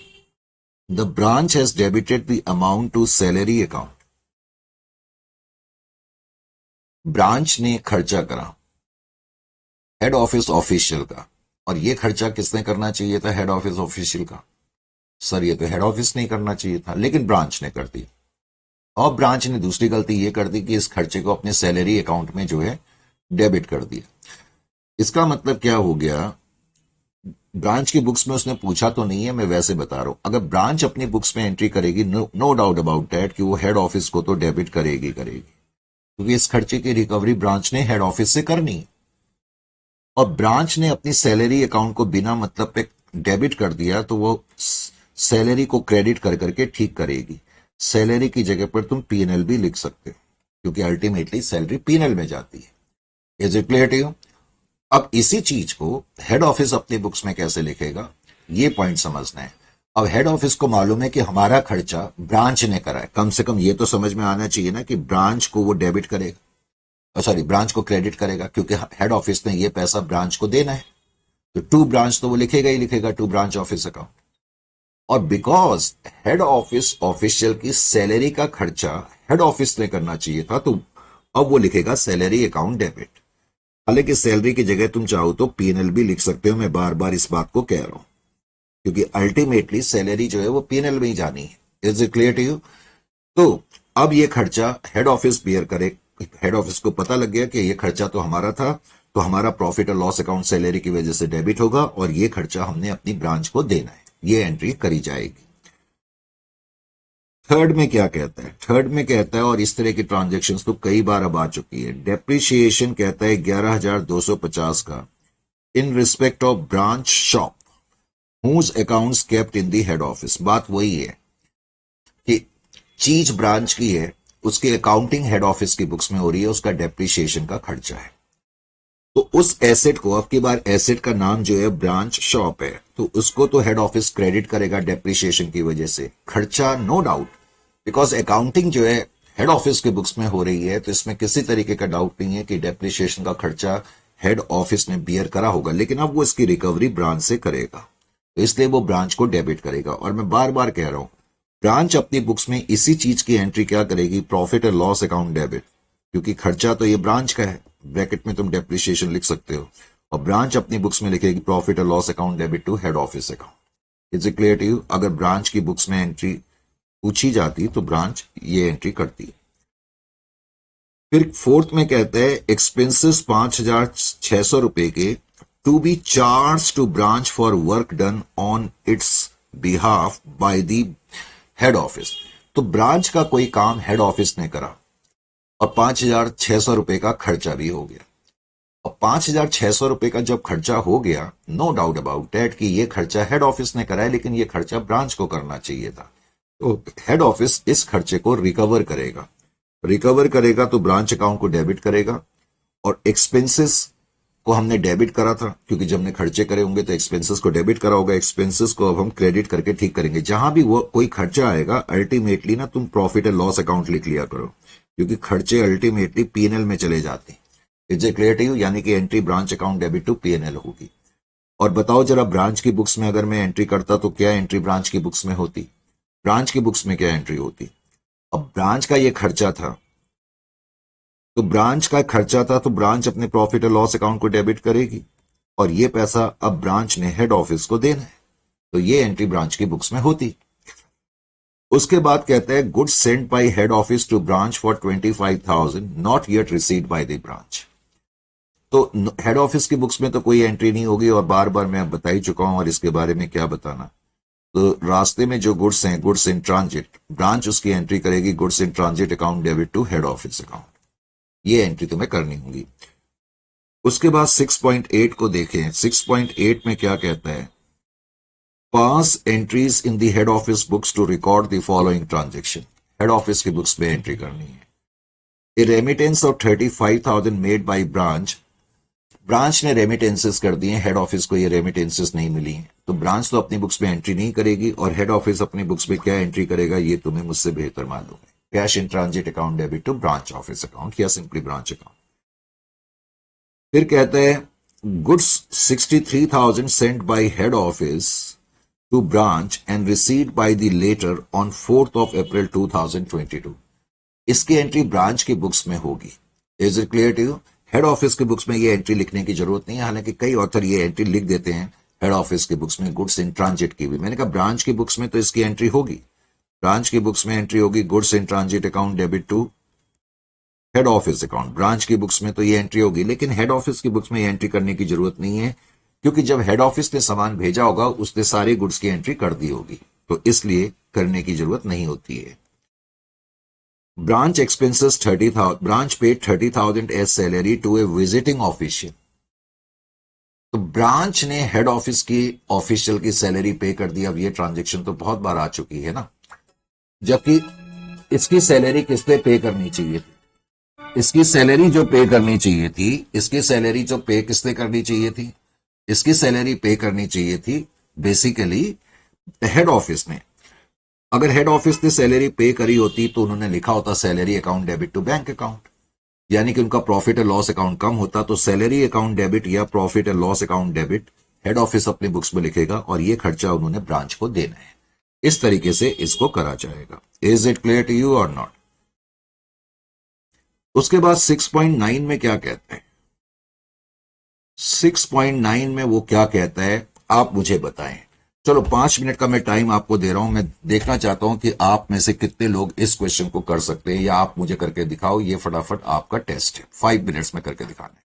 Speaker 1: the branch has debited the amount to salary account. Branch ने खर्चा करा हेड ऑफिस ऑफिशियल का, और ये खर्चा किसने करना चाहिए था? हेड ऑफिस ऑफिशियल का। सर ये तो हेड ऑफिस नहीं करना चाहिए था, लेकिन ब्रांच ने कर दी। और ब्रांच ने दूसरी गलती ये कर दी कि इस खर्चे को अपने सैलरी अकाउंट में जो है डेबिट कर दिया। इसका मतलब क्या हो गया? ब्रांच की बुक्स में उसने पूछा तो नहीं है, मैं वैसे बता रहा हूं। अगर ब्रांच अपनी बुक्स में एंट्री करेगी, नो डाउट अबाउट दैट कि वो हेड ऑफिस को तो डेबिट करेगी, क्योंकि इस खर्चे की रिकवरी ब्रांच ने हेड ऑफिस से करनी है। और ब्रांच ने अपनी सैलरी अकाउंट को बिना मतलब पे डेबिट कर दिया, तो वो सैलरी को क्रेडिट कर करके ठीक करेगी। सैलरी की जगह पर तुम पीएनएल भी लिख सकते हो, क्योंकि अल्टीमेटली सैलरी पीएनएल में जाती है। Is it clear to you? अब इसी चीज को हेड ऑफिस अपनी बुक्स में कैसे लिखेगा, ये पॉइंट समझना है। अब हेड ऑफिस को मालूम है कि हमारा खर्चा ब्रांच ने करा है, कम से कम ये तो समझ में आना चाहिए ना कि ब्रांच को वो डेबिट करेगा, सॉरी ब्रांच को क्रेडिट करेगा, क्योंकि हेड ऑफिस ने ये पैसा ब्रांच को देना है। तो टू ब्रांच तो वो लिखेगा ही लिखेगा, टू ब्रांच ऑफिस अकाउंट। और बिकॉज हेड ऑफिस ऑफिशियल की सैलरी का खर्चा हेड ऑफिस ने करना चाहिए था, तो अब वो लिखेगा सैलरी अकाउंट डेबिट। हालांकि सैलरी की जगह तुम चाहो तो पीएनएल भी लिख सकते हो, मैं बार बार इस बात को कह रहा हूं, क्योंकि अल्टीमेटली सैलरी जो है वो पीएनएल में ही जानी है। Is it clear to you? तो अब ये खर्चा हेड ऑफिस बियर करे। हेड ऑफिस को पता लग गया कि ये खर्चा तो हमारा था, तो हमारा प्रॉफिट और लॉस अकाउंट सैलरी की वजह से डेबिट होगा, और ये खर्चा हमने अपनी ब्रांच को देना है, ये एंट्री करी जाएगी। थर्ड में क्या कहता है? थर्ड में कहता है, और इस तरह की ट्रांजेक्शन्स तो कई बार अब आ चुकी है, डेप्रिसिएशन कहता है 11,250 का in respect of branch shop whose accounts kept in the head office। बात वही है कि चीज ब्रांच की है, उसकी अकाउंटिंग हेड ऑफिस की बुक्स में हो रही है, उसका डेप्रिसिएशन का खर्चा है। तो उस एसेट को, अब की बार एसेट का नाम जो है ब्रांच शॉप है, तो उसको तो हेड ऑफिस क्रेडिट करेगा डेप्रिसिएशन की वजह से। खर्चा नो डाउट, बिकॉज अकाउंटिंग जो है हेड ऑफिस की बुक्स में हो रही है, तो इसमें किसी तरीके का डाउट नहीं है कि डेप्रिसिएशन का खर्चा हेड ऑफिस ने बियर करा होगा, लेकिन अब वो इसकी रिकवरी ब्रांच से करेगा, तो इसलिए वो ब्रांच को डेबिट करेगा। और मैं बार बार कह रहा हूं, ब्रांच अपनी बुक्स में इसी चीज की एंट्री क्या करेगी? प्रॉफिट और लॉस अकाउंट डेबिट, क्योंकि खर्चा तो ये ब्रांच का है, ब्रैकेट में तुम डेप्रिसिएशन लिख सकते हो, और ब्रांच अपनी बुक्स में लिखेगी प्रॉफिट और loss account debit to head office account. Is it clear to you? अगर ब्रांच की बुक्स में एंट्री पूछी जाती तो ब्रांच ये एंट्री करती है। फिर फोर्थ में कहते हैं एक्सपेंसेस 5,600 रुपए के to be charge to branch for work done on its behalf by the head office. तो ब्रांच का कोई काम हेड ऑफिस ने करा और 5,600 रुपए का खर्चा भी हो गया। और 5,600 रुपए का जब खर्चा हो गया, नो डाउट अबाउट डेट कि ये खर्चा हेड ऑफिस ने करा है, लेकिन ये खर्चा ब्रांच को करना चाहिए था। तो हेड ऑफिस इस खर्चे को रिकवर करेगा। रिकवर करेगा तो ब्रांच अकाउंट को डेबिट करेगा, और एक्सपेंसेस को हमने डेबिट करा था, क्योंकि जब हमने खर्चे करे होंगे तो एक्सपेंसेस को डेबिट करा होगा। एक्सपेंसेस को अब हम क्रेडिट करके ठीक करेंगे। जहां भी वो कोई खर्चा आएगा, अल्टीमेटली ना तुम प्रॉफिट एंड लॉस अकाउंट लिख लिया करो, क्योंकि खर्चे अल्टीमेटली पीएनएल में चले जाते हैं। Is it clear to you? यानी कि entry branch account debit to PNL होगी। और बताओ जरा, ब्रांच की बुक्स में अगर मैं एंट्री करता तो क्या एंट्री ब्रांच की बुक्स में होती? ब्रांच की बुक्स में क्या एंट्री होती? अब ब्रांच का ये खर्चा था, तो ब्रांच का खर्चा था, तो ब्रांच अपने प्रॉफिट और लॉस अकाउंट को डेबिट करेगी, और ये पैसा अब ब्रांच ने हेड ऑफिस को देना है, तो ये एंट्री ब्रांच की बुक्स में होती। उसके बाद कहते हैं goods sent by head office to branch for 25,000 not yet received by the branch. तो हेड ऑफिस की बुक्स में तो कोई एंट्री नहीं होगी, और बार बार मैं बता ही चुका हूं, और इसके बारे में क्या बताना। तो रास्ते में जो गुड्स हैं, गुड्स इन ट्रांजिट, ब्रांच उसकी एंट्री करेगी, goods in transit account debit to head office account. ये एंट्री तुम्हें करनी होगी। उसके बाद 6.8 को देखें। 6.8 में क्या कहता है? Pass entries in the head office books to record the following transaction. Head office की बुक्स में एंट्री करनी है। A remittance of 35,000 made by branch. Branch ने रेमिटेंसेस कर दिए, हेड ऑफिस को ये रेमिटेंसेस नहीं मिली हैं, तो ब्रांच तो अपनी बुक्स में एंट्री नहीं करेगी, और हेड ऑफिस अपनी बुक्स में क्या एंट्री करेगा ये तुम्हें मुझसे बेहतर मालूम है। Cash in transit account debit to branch office account, या सिंपली ब्रांच अकाउंट। फिर कहते हैं goods 63,000 sent by head office to branch and received by the latter on 4th of April 2022। इसकी एंट्री ब्रांच की बुक्स में होगी। Is it clear to you? Head office की books में ये एंट्री लिखने की जरूरत नहीं है, हालांकि कई ऑथर ये एंट्री लिख देते हैं हेड ऑफिस की बुक्स में गुड्स इन ट्रांजिट की भी। मैंने कहा ब्रांच की बुक्स में तो इसकी एंट्री होगी। ब्रांच की बुक्स में एंट्री होगी goods in transit account debit to head office account. Branch की बुक्स में तो ये एंट्री होगी, लेकिन हेड ऑफिस की बुक्स में ये एंट्री करने की जरूरत नहीं है, क्योंकि जब हेड ऑफिस ने सामान भेजा होगा उसने सारे गुड्स की एंट्री कर दी होगी, तो इसलिए करने की जरूरत नहीं होती है। Branch expenses 30,000। Branch paid 30,000 as salary to a visiting official. तो ब्रांच ने हेड ऑफिस की ऑफिशियल की सैलरी पे कर दी। अब ये ट्रांजेक्शन तो बहुत बार आ चुकी है ना, जबकि इसकी सैलरी किस पे पे करनी चाहिए थी? इसकी सैलरी जो पे करनी चाहिए थी, इसकी सैलरी जो पे किसने करनी चाहिए थी? इसकी सैलरी पे करनी चाहिए थी बेसिकली हेड ऑफिस ने। अगर हेड ऑफिस ने सैलरी पे करी होती तो उन्होंने लिखा होता salary account debit to bank account, यानी कि उनका प्रॉफिट एंड लॉस अकाउंट कम होता, तो सैलरी अकाउंट डेबिट या profit and loss account debit head office अपनी बुक्स में लिखेगा, और ये खर्चा उन्होंने ब्रांच को देना है। इस तरीके से इसको करा जाएगा। Is it clear to you और नॉट? उसके बाद 6.9 में क्या कहते हैं? 6.9 में वो क्या कहता है, आप मुझे बताएं। चलो 5 मिनट का मैं टाइम आपको दे रहा हूं। मैं देखना चाहता हूं कि आप में से कितने लोग इस क्वेश्चन को कर सकते हैं, या आप मुझे करके दिखाओ। ये फटाफट आपका टेस्ट है, 5 मिनट्स में करके दिखाना है।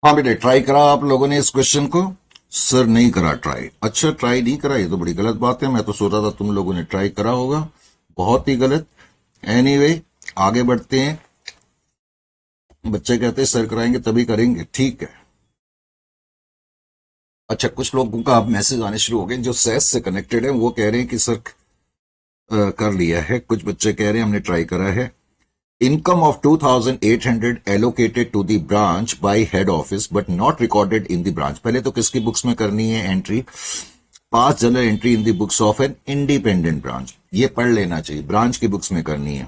Speaker 1: हाँ बेटे, ट्राई करा आप लोगों ने इस क्वेश्चन को? सर नहीं करा ट्राई। अच्छा, ट्राई नहीं करा, ये तो बड़ी गलत बात है। मैं तो सोचा था तुम लोगों ने ट्राई करा होगा। बहुत ही गलत। एनीवे, आगे बढ़ते हैं। बच्चे कहते हैं सर कराएंगे तभी करेंगे, ठीक है। अच्छा, कुछ लोगों का अब मैसेज आने शुरू हो गए जो सेस से कनेक्टेड है। वो कह रहे हैं कि सर कर लिया है। कुछ बच्चे कह रहे हैं हमने ट्राई करा है। Income of 2,800 allocated to the branch by head office but not recorded in the branch। पहले तो किसकी बुक्स में करनी है entry? Pass general entry in the books of N independent branch. ये पढ़ लेना चाहिए, ब्रांच की बुक्स में करनी है।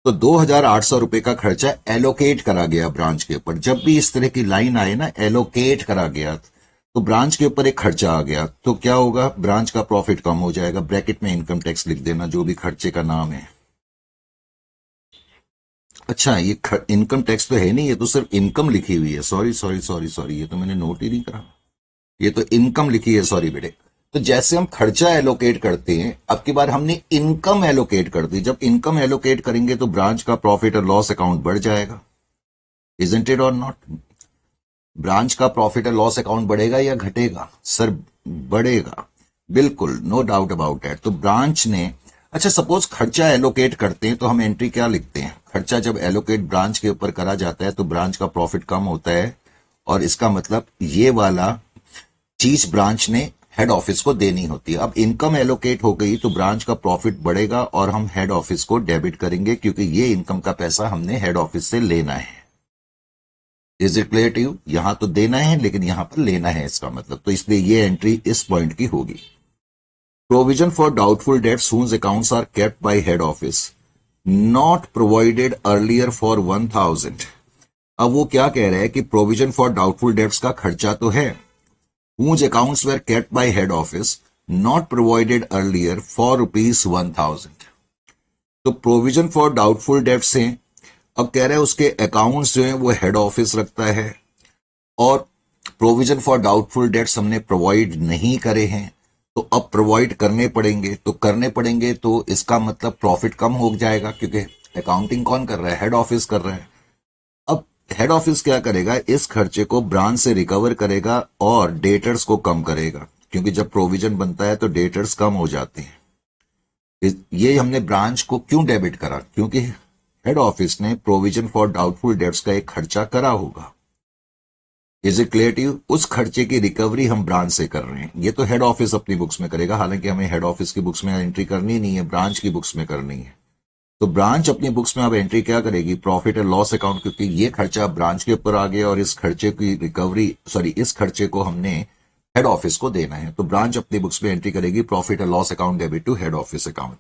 Speaker 1: तो 2,800 रुपए का खर्चा एलोकेट करा गया ब्रांच के ऊपर। जब भी इस तरह की लाइन आए ना, एलोकेट करा गया, तो ब्रांच के ऊपर एक खर्चा आ गया, तो क्या होगा? ब्रांच का प्रॉफिट कम हो जाएगा। ब्रैकेट में इनकम टैक्स लिख देना, जो भी खर्चे का नाम है। अच्छा, ये इनकम टैक्स तो है नहीं, ये तो सिर्फ इनकम लिखी हुई है। सॉरी सॉरी सॉरी सॉरी, ये तो मैंने नोट ही नहीं करा। ये तो इनकम लिखी है, सॉरी बेटे। तो जैसे हम खर्चा एलोकेट करते हैं, अब की बार हमने इनकम एलोकेट कर दी। जब इनकम एलोकेट करेंगे तो ब्रांच का प्रॉफिट और लॉस अकाउंट बढ़ जाएगा। इजंट इट और नॉट? ब्रांच का प्रॉफिट और लॉस अकाउंट बढ़ेगा या घटेगा? सर बढ़ेगा, बिल्कुल, नो डाउट अबाउट दैट। तो ब्रांच ने, अच्छा सपोज खर्चा एलोकेट करते हैं तो हम एंट्री क्या लिखते हैं? खर्चा जब एलोकेट ब्रांच के ऊपर करा जाता है तो ब्रांच का प्रॉफिट कम होता है, और इसका मतलब ये वाला चीज ब्रांच ने हेड ऑफिस को देनी होती है। अब इनकम एलोकेट हो गई तो ब्रांच का प्रॉफिट बढ़ेगा और हम हेड ऑफिस को डेबिट करेंगे, क्योंकि ये इनकम का पैसा हमने हेड ऑफिस से लेना है। Is it clear to you? यहां तो देना है लेकिन यहां पर लेना है, इसका मतलब। तो इसलिए ये एंट्री इस पॉइंट की होगी। Provision for doubtful dates whose accounts are kept by head office not provided earlier for 1,000। अब वो क्या कह रहा है कि प्रोविजन फॉर डाउटफुल डेट्स का खर्चा तो है, whose accounts were kept by head office not provided earlier for ₹1,000। तो प्रोविजन फॉर डाउटफुल डेट्स हैं। अब कह रहा है उसके अकाउंट्स जो हैं वो हेड ऑफिस रखता है, और प्रोविजन फॉर डाउटफुल डेट्स हमने प्रोवाइड नहीं करे हैं, तो अब प्रोवाइड करने पड़ेंगे। तो करने पड़ेंगे तो इसका मतलब प्रॉफिट कम हो जाएगा, क्योंकि अकाउंटिंग कौन कर रहा है? हेड ऑफिस कर रहा है। अब हेड ऑफिस क्या करेगा? इस खर्चे को ब्रांच से रिकवर करेगा और डेटर्स को कम करेगा, क्योंकि जब प्रोविजन बनता है तो डेटर्स कम हो जाते हैं। ये हमने ब्रांच को क्यों डेबिट करा? क्योंकि हेड ऑफिस ने प्रोविजन फॉर डाउटफुल डेट्स का एक खर्चा करा होगा। Is it clear to you? उस खर्चे की रिकवरी हम ब्रांच से कर रहे हैं। ये तो हेड ऑफिस अपनी बुक्स में करेगा, हालांकि हमें हेड ऑफिस की बुक्स में एंट्री करनी नहीं है, ब्रांच की बुक्स में करनी है। तो ब्रांच अपनी बुक्स में अब एंट्री क्या करेगी? प्रॉफिट एंड लॉस अकाउंट, क्योंकि ये खर्चा ब्रांच के ऊपर आ गया और इस खर्चे की रिकवरी, सॉरी, इस खर्चे को हमने हेड ऑफिस को देना है। तो ब्रांच अपनी बुक्स में एंट्री करेगी profit and loss account debit to head office account.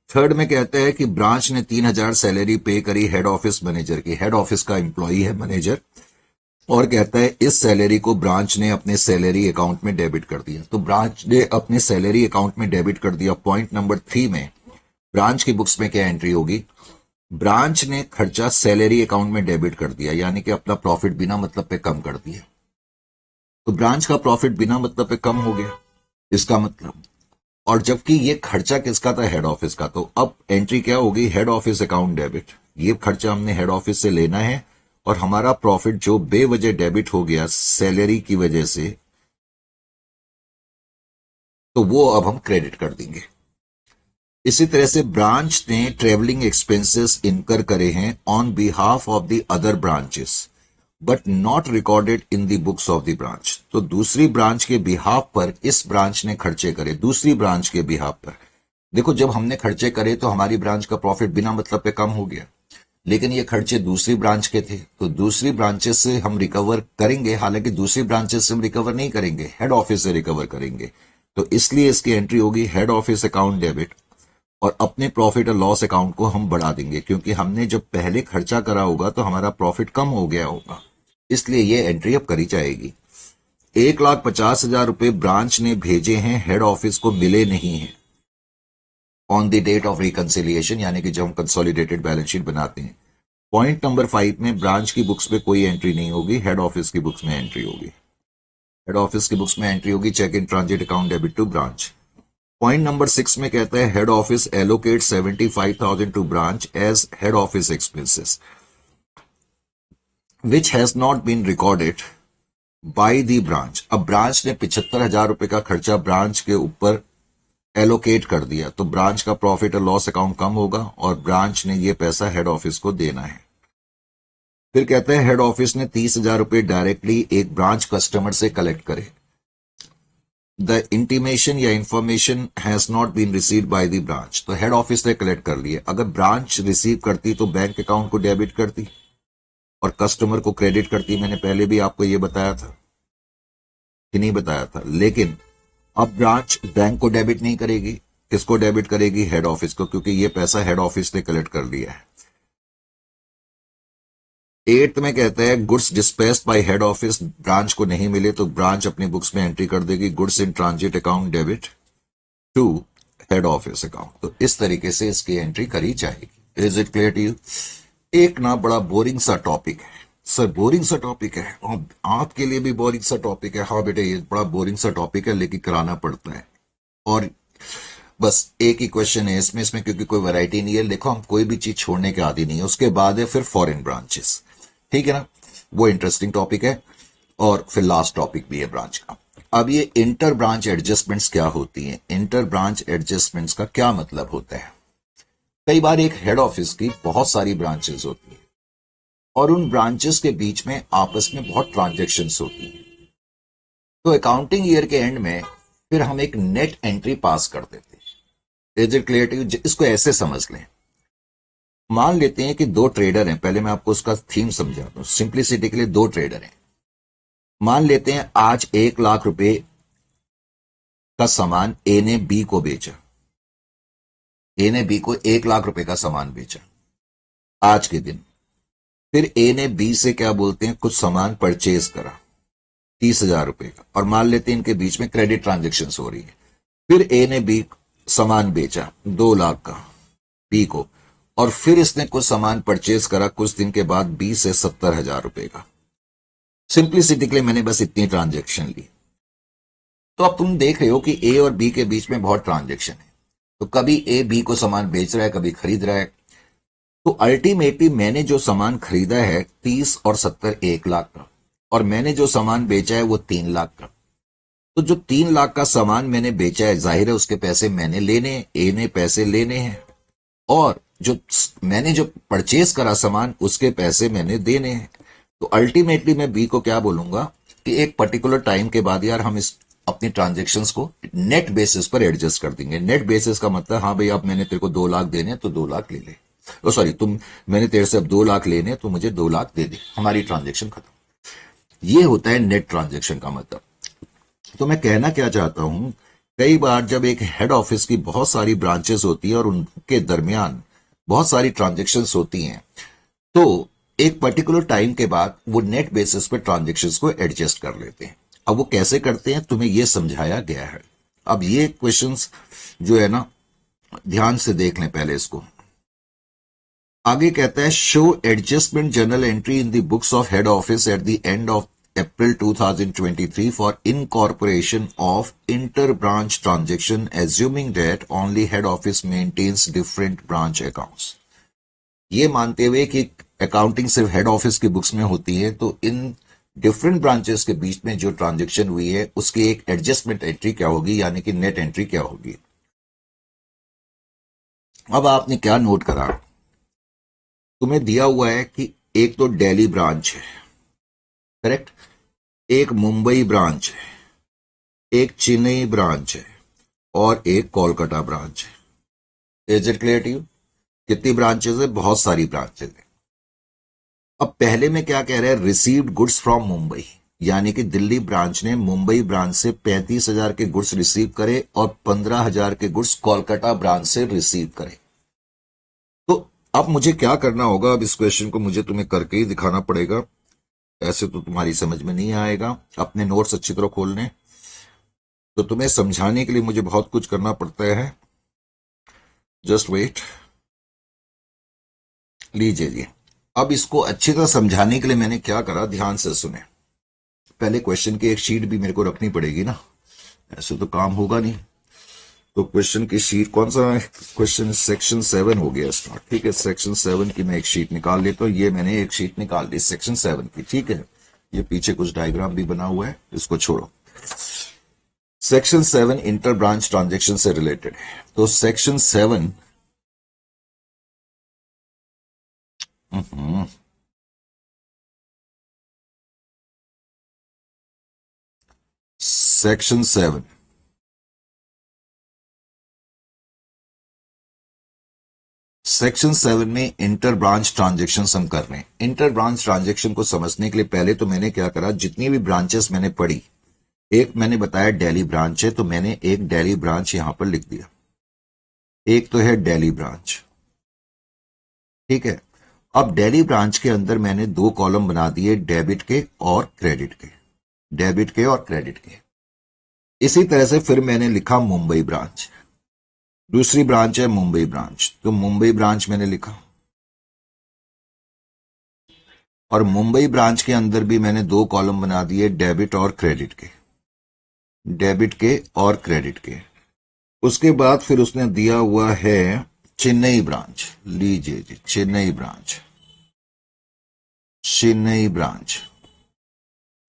Speaker 1: Third में कहता है कि ब्रांच ने 3,000 सैलरी पे करी हेड ऑफिस मैनेजर की। हेड ऑफिस का एम्प्लॉई है मैनेजर, और कहता है इस सैलरी को ब्रांच ने अपने सैलरी अकाउंट में डेबिट कर दिया। तो ब्रांच ने अपने सैलरी अकाउंट में डेबिट कर दिया। पॉइंट नंबर 3 में ब्रांच की बुक्स में क्या एंट्री होगी? ब्रांच ने खर्चा सैलरी अकाउंट में डेबिट कर दिया, यानी कि अपना प्रॉफिट बिना मतलब पे कम कर दिया। तो ब्रांच का प्रॉफिट बिना मतलब पे कम हो गया, इसका मतलब। और जबकि ये खर्चा किसका था? हेड ऑफिस का। तो अब एंट्री क्या होगी? Head office account debit. ये खर्चा हमने हेड ऑफिस से लेना है, और हमारा प्रॉफिट जो बेवजह डेबिट हो गया सैलरी की वजह से, तो वो अब हम क्रेडिट कर देंगे। इसी तरह से ब्रांच ने ट्रेवलिंग एक्सपेंसेस इनकर करे हैं on behalf of the other branches but not recorded in the books of the branch. तो दूसरी ब्रांच के बिहाफ पर इस ब्रांच ने खर्चे करे, दूसरी ब्रांच के बिहाफ पर। देखो, जब हमने खर्चे करे तो हमारी ब्रांच का प्रॉफिट बिना मतलब पे कम हो गया, लेकिन ये खर्चे दूसरी ब्रांच के थे, तो दूसरी ब्रांचेस से हम रिकवर करेंगे। हालांकि दूसरी ब्रांचेस से हम रिकवर नहीं करेंगे, हेड ऑफिस से रिकवर करेंगे। तो इसलिए इसकी एंट्री होगी हेड ऑफिस अकाउंट डेबिट, और अपने प्रॉफिट और लॉस अकाउंट को हम बढ़ा देंगे, क्योंकि हमने जब पहले खर्चा करा होगा तो हमारा प्रॉफिट कम हो गया होगा, इसलिए ये एंट्री अब करी जाएगी। 1,50,000 रुपए ब्रांच ने भेजे हैं, हेड ऑफिस को मिले नहीं है on the date of reconciliation, यानी कि जब हम कंसोलिडेटेड बैलेंस शीट बनाते हैं। पॉइंट नंबर 5 में ब्रांच की बुक्स पे कोई एंट्री नहीं होगी, हेड ऑफिस की बुक्स में एंट्री होगी। हेड ऑफिस की बुक्स में एंट्री होगी cheque in transit account debit to branch. Point number 6 में कहता है head office allocate 75,000 to branch as head office expenses. Which has not been recorded by the branch. अब branch ने 75,000 रुपए का खर्चा ब्रांच के ऊपर एलोकेट कर दिया, तो ब्रांच का प्रॉफिट और लॉस अकाउंट कम होगा और ब्रांच ने ये पैसा हेड ऑफिस को देना है। फिर कहते हैं हेड ऑफिस ने 30,000 रुपए डायरेक्टली एक ब्रांच कस्टमर से कलेक्ट करे। द इंटीमेशन या information has not been received by the branch, तो हेड ऑफिस ने कलेक्ट कर लिए। अगर ब्रांच रिसीव करती तो बैंक अकाउंट को डेबिट करती और कस्टमर को क्रेडिट करती। मैंने पहले भी आपको यह बताया था कि नहीं बताया था, लेकिन अब ब्रांच बैंक को डेबिट नहीं करेगी, किसको डेबिट करेगी? हेड ऑफिस को, क्योंकि यह पैसा हेड ऑफिस ने कलेक्ट कर लिया है। 8th में कहते हैं goods dispatched bye head office, branch को नहीं मिले तो ब्रांच अपनी बुक्स में एंट्री कर देगी goods in transit account debit to head office account. तो इस तरीके से इसकी एंट्री करी जाएगी। Is it clear to you? एक ना बड़ा बोरिंग सा टॉपिक है सर, बोरिंग सा टॉपिक है और आपके लिए भी बोरिंग सा टॉपिक है। हाँ बेटे, ये बड़ा बोरिंग सा टॉपिक है, लेकिन कराना पड़ता है। और बस एक ही क्वेश्चन है इसमें क्योंकि कोई वैरायटी नहीं है। देखो, हम कोई भी चीज छोड़ने के आदी नहीं है। उसके बाद है फिर फॉरेन ब्रांचेस, ठीक है ना, वो इंटरेस्टिंग टॉपिक है। और फिर लास्ट टॉपिक भी है ब्रांच का। अब ये इंटर ब्रांच एडजस्टमेंट्स क्या होती हैं? इंटर ब्रांच एडजस्टमेंट्स का क्या मतलब होता है? कई बार एक हेड ऑफिस की बहुत सारी ब्रांचेस होती है और उन ब्रांचेस के बीच में आपस में बहुत ट्रांजैक्शंस होती हैं। तो अकाउंटिंग ईयर के एंड में फिर हम एक नेट एंट्री पास कर देते हैं। Is it clear to you? इसको ऐसे समझ लें, मान लेते हैं कि दो ट्रेडर हैं। पहले मैं आपको उसका थीम समझाता हूं, सिंप्लिसिटी के लिए। दो ट्रेडर हैं, मान लेते हैं आज 1 लाख रुपए का सामान ए ने बी को बेचा। ए ने बी को 1 लाख रुपए का सामान बेचा आज के दिन। फिर ए ने बी से क्या बोलते हैं, कुछ सामान परचेज करा 30,000 रुपए का, और मान लेते हैं इनके बीच में क्रेडिट ट्रांजेक्शन हो रही है। फिर ए ने बी सामान बेचा 2 लाख का बी को, और फिर इसने कुछ सामान परचेज करा कुछ दिन के बाद बी से 70,000 रुपए का। सिंप्लिसिटी के लिए मैंने बस इतनी ट्रांजेक्शन ली। तो अब तुम देख रहे हो कि ए और बी के बीच में बहुत ट्रांजेक्शन है। तो कभी ए बी को सामान बेच रहा है, कभी खरीद रहा है। तो अल्टीमेटली मैंने जो सामान खरीदा है 30 और 70 1 लाख का, और मैंने जो सामान बेचा है वो 3 लाख का। तो जो 3 लाख का सामान मैंने बेचा है, जाहिर है उसके पैसे मैंने लेने, ए ने पैसे लेने हैं, और जो मैंने जो परचेज करा सामान उसके पैसे मैंने देने हैं। तो अल्टीमेटली मैं बी को क्या बोलूंगा कि एक पर्टिकुलर टाइम के बाद यार हम इस अपनी ट्रांजेक्शन्स को नेट बेसिस पर एडजस्ट कर देंगे। नेट बेसिस का मतलब, हाँ भाई अब मैंने तेरे को 2 लाख देने तो 2 लाख ले ले, ओ सॉरी मैंने तेरे से अब 2 लाख लेने तो मुझे 2 लाख दे दे, हमारी ट्रांजेक्शन खत्म। ये होता है नेट ट्रांजेक्शन का मतलब। तो मैं कहना क्या चाहता हूं, कई बार जब एक हेड ऑफिस की बहुत सारी ब्रांचेस होती है और उनके दरमियान बहुत सारी ट्रांजेक्शन्स होती हैं, तो एक पर्टिकुलर टाइम के बाद वो नेट बेसिस पर ट्रांजेक्शन्स को एडजस्ट कर लेते हैं। अब वो कैसे करते हैं तुम्हें ये समझाया गया है। अब ये क्वेश्चंस जो है ना, ध्यान से देख लें पहले इसको। आगे कहता है show adjustment journal entry in the books of head office at the end of April 2023 for incorporation of inter-branch transaction, assuming that only head office maintains different branch accounts. ये मानते हुए कि अकाउंटिंग सिर्फ हेड ऑफिस की books में होती है, तो इन डिफरेंट ब्रांचेस के बीच में जो ट्रांजेक्शन हुई है उसकी एक एडजस्टमेंट एंट्री क्या होगी, यानी कि नेट एंट्री क्या होगी। अब आपने क्या नोट करा, तुम्हें दिया हुआ है कि एक तो दिल्ली ब्रांच है, करेक्ट, एक मुंबई ब्रांच है, एक चेन्नई ब्रांच है और एक कोलकाता ब्रांच है। Is it clear to you? कितनी ब्रांचेस है? बहुत सारी ब्रांचेस है। अब पहले में क्या कह रहा है, रिसीव्ड गुड्स फ्रॉम मुंबई, यानी कि दिल्ली ब्रांच ने मुंबई ब्रांच से 35,000 के गुड्स रिसीव करे और 15,000 के गुड्स कोलकाता ब्रांच से रिसीव करे। तो अब मुझे क्या करना होगा, अब इस क्वेश्चन को मुझे तुम्हें करके ही दिखाना पड़ेगा, ऐसे तो तुम्हारी समझ में नहीं आएगा। अपने नोट्स अच्छी तरह खोलने, तो तुम्हें समझाने के लिए मुझे बहुत कुछ करना पड़ता है। जस्ट वेट, लीजिए जी। अब इसको अच्छी तरह समझाने के लिए मैंने क्या करा, ध्यान से सुने। पहले क्वेश्चन की एक शीट भी मेरे को रखनी पड़ेगी ना, ऐसे तो काम होगा नहीं। तो क्वेश्चन की शीट कौन सा है? क्वेश्चन सेक्शन 7 हो गया स्टार्ट। ठीक है, सेक्शन 7 की मैं एक शीट निकाल लेता हूं। ये मैंने एक शीट निकाल ली सेक्शन 7 की। ठीक है, ये पीछे कुछ डायग्राम भी बना हुआ है, इसको छोड़ो। सेक्शन 7 इंटर ब्रांच ट्रांजेक्शन से रिलेटेड है। तो सेक्शन 7 सेक्शन 7 सेक्शन 7 में इंटर ब्रांच ट्रांजेक्शन हम कर रहे हैं। इंटर ब्रांच ट्रांजेक्शन को समझने के लिए पहले तो मैंने क्या करा, जितनी भी ब्रांचेस मैंने पढ़ी, एक मैंने बताया दिल्ली ब्रांच है, तो मैंने एक दिल्ली ब्रांच यहां पर लिख दिया। एक तो है दिल्ली ब्रांच। ठीक है, अब दिल्ली ब्रांच के अंदर मैंने दो कॉलम बना दिए, डेबिट के और क्रेडिट के। डेबिट के और क्रेडिट के। इसी तरह से फिर मैंने लिखा मुंबई ब्रांच। दूसरी ब्रांच है मुंबई ब्रांच, तो मुंबई ब्रांच मैंने लिखा। और मुंबई ब्रांच के अंदर भी मैंने दो कॉलम बना दिए, डेबिट और क्रेडिट के। डेबिट के और क्रेडिट के। उसके बाद फिर उसने दिया हुआ है चेन्नई ब्रांच। लीजिए जी, Chennai branch. Chennai branch.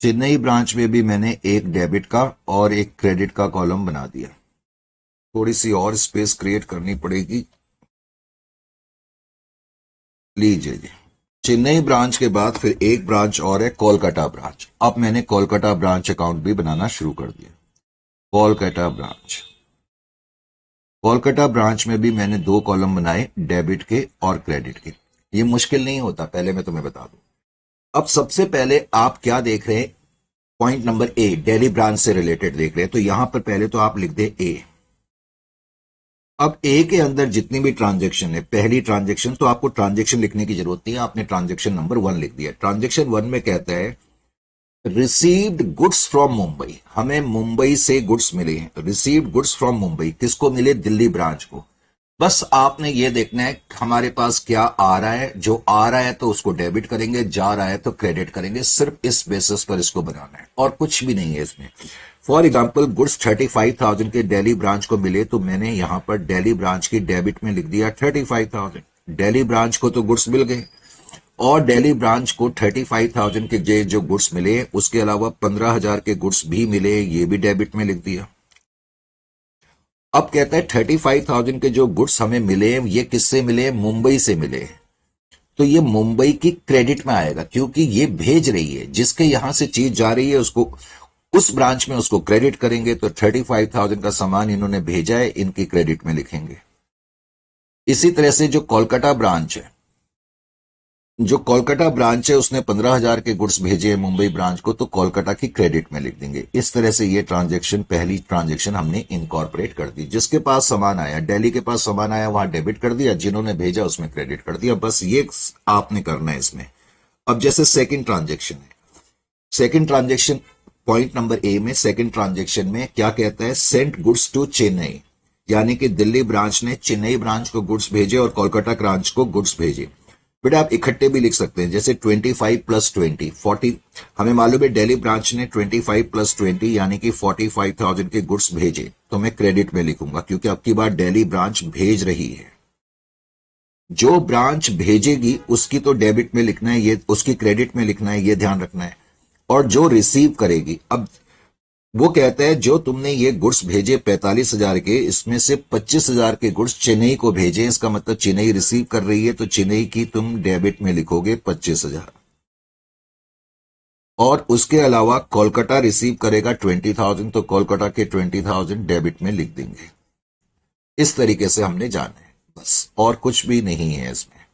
Speaker 1: Chennai branch में भी मैंने एक डेबिट का और एक क्रेडिट का कॉलम बना दिया। थोड़ी सी और स्पेस क्रिएट करनी पड़ेगी। लीजिए जी, चेन्नई ब्रांच के बाद फिर एक ब्रांच और है कोलकाता ब्रांच। अब मैंने कोलकाता ब्रांच अकाउंट भी बनाना शुरू कर दिया। कोलकाता ब्रांच। कोलकाता ब्रांच में भी मैंने दो कॉलम बनाए, डेबिट के और क्रेडिट के। ये मुश्किल नहीं होता, पहले मैं तुम्हें बता दूं। अब सबसे पहले आप क्या देख रहे हैं, point number A, Delhi branch से रिलेटेड देख रहे हैं, तो यहां पर पहले तो आप लिख दे ए। अब ए के अंदर जितनी भी ट्रांजेक्शन है, पहली ट्रांजेक्शन, तो आपको ट्रांजेक्शन लिखने की जरूरत नहीं है, आपने ट्रांजेक्शन नंबर 1 लिख दिया। ट्रांजेक्शन 1 में कहता है रिसीव्ड गुड्स फ्रॉम मुंबई। हमें मुंबई से गुड्स मिले हैं। रिसीव्ड गुड्स फ्रॉम मुंबई किसको मिले? दिल्ली ब्रांच को। बस आपने ये देखना है हमारे पास क्या आ रहा है। जो आ रहा है तो उसको डेबिट करेंगे, जा रहा है तो क्रेडिट करेंगे। सिर्फ इस बेसिस पर इसको बनाना है और कुछ भी नहीं है इसमें। फॉर एग्जाम्पल गुड्स 35,000 के दिल्ली ब्रांच को मिले, तो मैंने यहां पर दिल्ली ब्रांच की डेबिट में लिख दिया 35,000। दिल्ली ब्रांच को तो गुड्स मिल गए और दिल्ली ब्रांच को 35,000 के जो गुड्स मिले, उसके अलावा 15,000 के गुड्स भी मिले, ये भी डेबिट में लिख दिया। अब कहता है 35,000 के जो गुड्स हमें मिले, ये किससे मिले? मुंबई से मिले। तो ये मुंबई की क्रेडिट में आएगा, क्योंकि ये भेज रही है, जिसके यहां से चीज जा रही है उसको उस ब्रांच में उसको क्रेडिट करेंगे। तो 35,000 का सामान इन्होंने भेजा है, इनकी क्रेडिट में लिखेंगे। इसी तरह से जो कोलकाता ब्रांच है, जो कोलकाता ब्रांच है उसने 15,000 के गुड्स भेजे हैं मुंबई ब्रांच को, तो कोलकाता की क्रेडिट में लिख देंगे। इस तरह से ये ट्रांजैक्शन, पहली ट्रांजैक्शन हमने इनकॉर्पोरेट कर दी। जिसके पास सामान आया, दिल्ली के पास सामान आया, वहां डेबिट कर दिया, जिन्होंने भेजा उसमें क्रेडिट कर दिया। बस ये आपने करना है इसमें। अब जैसे सेकेंड ट्रांजेक्शन है, second transaction point number A में, सेकेंड ट्रांजेक्शन में क्या कहता है? सेंट गुड्स टू चेन्नई, यानी कि दिल्ली ब्रांच ने चेन्नई ब्रांच को गुड्स भेजे और कोलकाता ब्रांच को गुड्स भेजे। बेटा आप इकट्ठे भी लिख सकते हैं, जैसे 25 प्लस 20 40। हमें मालूम है दिल्ली ब्रांच ने 25 प्लस 20 यानी कि 45,000 के गुड्स भेजे, तो मैं क्रेडिट में लिखूंगा, क्योंकि अब की बार दिल्ली ब्रांच भेज रही है। जो ब्रांच भेजेगी उसकी तो डेबिट में लिखना है, ये उसकी क्रेडिट में लिखना है, ये ध्यान रखना है। और जो रिसीव करेगी, अब वो कहता है जो तुमने ये गुड्स भेजे 45,000 के, इसमें से 25,000 के गुड्स चेन्नई को भेजे, इसका मतलब चेन्नई रिसीव कर रही है, तो चेन्नई की तुम डेबिट में लिखोगे 25,000। और उसके अलावा कोलकाता रिसीव करेगा 20,000, तो कोलकाता के 20,000 डेबिट में लिख देंगे। इस तरीके से हमने जाना है, बस और कुछ भी नहीं है इसमें।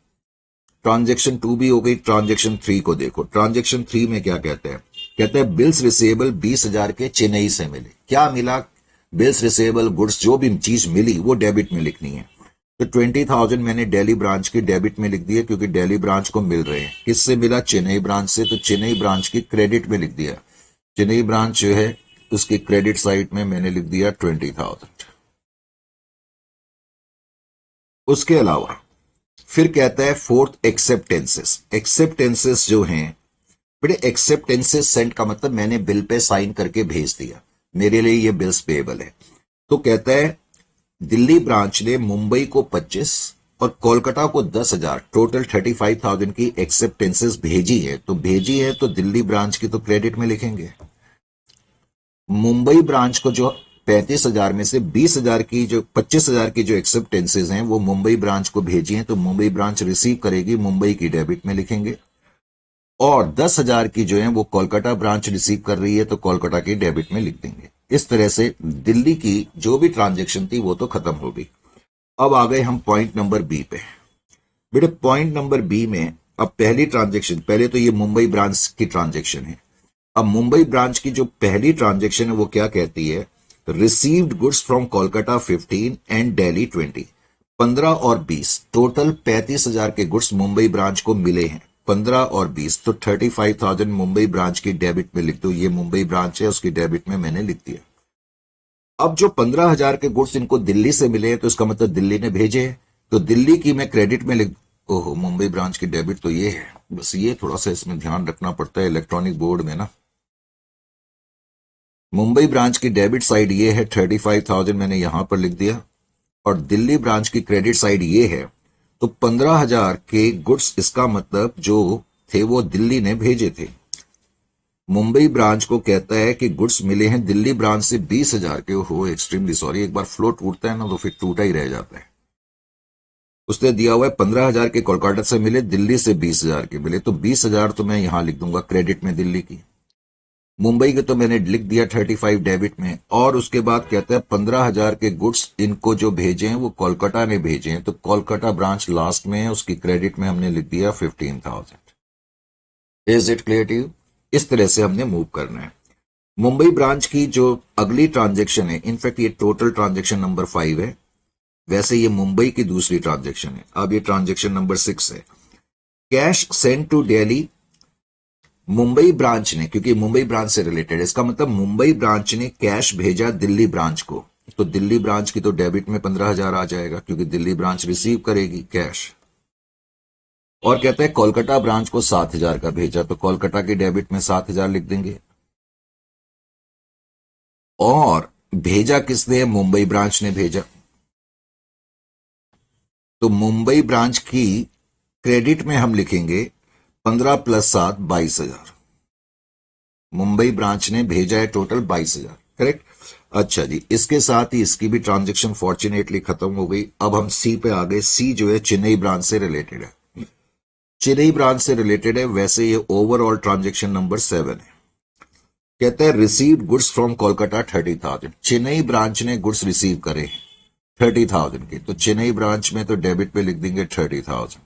Speaker 1: ट्रांजेक्शन 2 भी हो गई। ट्रांजेक्शन 3 को देखो। ट्रांजेक्शन 3 में क्या कहते हैं? कहते हैं बिल्स रिसीवेबल 20,000 के चेन्नई से मिले। क्या मिला? बिल्स रिसीवेबल गुड्स, जो भी चीज मिली वो डेबिट में लिखनी है। तो 20,000 मैंने दिल्ली ब्रांच की डेबिट में लिख दिया, क्योंकि दिल्ली ब्रांच को मिल रहे हैं। किससे मिला? चेन्नई ब्रांच से, तो चेन्नई ब्रांच की क्रेडिट में लिख दिया। चेन्नई ब्रांच जो है उसकी क्रेडिट साइड में मैंने लिख दिया 20,000। उसके अलावा फिर कहता है फोर्थ एक्सेप्टेंसेस। एक्सेप्टेंसेस जो हैं बेटे, एक्सेप्टेंसेस सेंड का मतलब मैंने बिल पे साइन करके भेज दिया, मेरे लिए ये बिल्स पेएबल है। तो कहता है दिल्ली ब्रांच ने मुंबई को 25 और कोलकाता को 10,000 टोटल 35,000 की एक्सेप्टेंसेस भेजी है। तो दिल्ली ब्रांच की तो क्रेडिट में लिखेंगे। मुंबई ब्रांच को जो 35,000 में से 20,000 की जो 25,000 की जो एक्सेप्टेंसेस हैं वो मुंबई ब्रांच को भेजी हैं, तो मुंबई ब्रांच रिसीव करेगी, मुंबई की डेबिट में लिखेंगे। और 10,000 की जो है वो कोलकाता ब्रांच रिसीव कर रही है, तो कोलकाता की डेबिट में लिख देंगे। इस तरह से दिल्ली की जो भी ट्रांजेक्शन थी वो तो खत्म हो गई। अब आ गए हम पॉइंट नंबर बी पे। बेटे पॉइंट नंबर बी में अब पहली ट्रांजेक्शन, पहले तो ये मुंबई ब्रांच की ट्रांजेक्शन है। अब मुंबई ब्रांच की जो पहली ट्रांजेक्शन है वो क्या कहती है, received goods from Kolkata 15 and Delhi 20। 15 और 20 टोटल 35,000 के गुड्स मुंबई ब्रांच को मिले हैं। 15 और 20 तो 35,000 मुंबई ब्रांच की डेबिट में लिख दो। ये मुंबई ब्रांच है, उसकी डेबिट में मैंने लिख दिया। अब जो 15,000 के गुड्स इनको दिल्ली से मिले हैं, तो इसका मतलब दिल्ली ने भेजे हैं, तो दिल्ली की मैं क्रेडिट में लिख, ओहो मुंबई ब्रांच की डेबिट तो ये है। बस ये थोड़ा सा इसमें ध्यान रखना पड़ता है इलेक्ट्रॉनिक बोर्ड में ना। मुंबई ब्रांच की डेबिट साइड ये है 35,000, मैंने यहां पर लिख दिया, और दिल्ली ब्रांच की क्रेडिट साइड ये है। तो 15,000 के गुड्स, इसका मतलब जो थे वो दिल्ली ने भेजे थे। मुंबई ब्रांच को कहता है कि गुड्स मिले हैं दिल्ली ब्रांच से 20,000 के। हो एक्सट्रीमली सॉरी, एक बार फ्लो टूटता है ना तो फिर टूटा ही रह जाता है। उसने दिया हुआ है 15,000 के कोलकाता से मिले, दिल्ली से 20,000 के मिले, तो 20,000 तो मैं यहां लिख दूंगा क्रेडिट में दिल्ली की। मुंबई के तो मैंने लिख दिया 35 डेबिट में। और उसके बाद कहता है 15,000 के गुड्स इनको जो भेजे हैं वो कोलकाता ने भेजे हैं, तो कोलकाता ब्रांच लास्ट में है, उसकी क्रेडिट में हमने लिख दिया 15,000। Is it clear to you? इस तरह से हमने मूव करना है। मुंबई ब्रांच की जो अगली ट्रांजेक्शन है, इनफैक्ट ये टोटल ट्रांजेक्शन नंबर 5 है, वैसे ये मुंबई की दूसरी ट्रांजेक्शन है। अब ये ट्रांजेक्शन नंबर 6 है। Cash send to Delhi. Mumbai branch ने, क्योंकि मुंबई ब्रांच से रिलेटेड है, इसका मतलब मुंबई ब्रांच ने कैश भेजा दिल्ली ब्रांच को, तो दिल्ली ब्रांच की तो डेबिट में 15,000 आ जाएगा, क्योंकि दिल्ली ब्रांच रिसीव करेगी कैश। और कहता है कोलकाता ब्रांच को 7,000 का भेजा, तो कोलकाता की डेबिट में 7,000 लिख देंगे। और भेजा किसने? मुंबई ब्रांच ने भेजा, तो मुंबई ब्रांच की क्रेडिट में हम लिखेंगे 15 + 7 22,000। मुंबई ब्रांच ने भेजा है टोटल 22,000, करेक्ट। अच्छा जी, इसके साथ ही इसकी भी ट्रांजेक्शन फॉर्चुनेटली खत्म हो गई। अब हम सी पे आ गए। सी जो है चेन्नई ब्रांच से रिलेटेड है। चेन्नई ब्रांच से रिलेटेड है, वैसे ये ओवरऑल ट्रांजेक्शन नंबर 7 है। कहता है received goods from Kolkata 30,000। Chennai branch ने गुड्स रिसीव करे 30,000 के, तो चेन्नई ब्रांच में तो डेबिट पे लिख देंगे 30,000।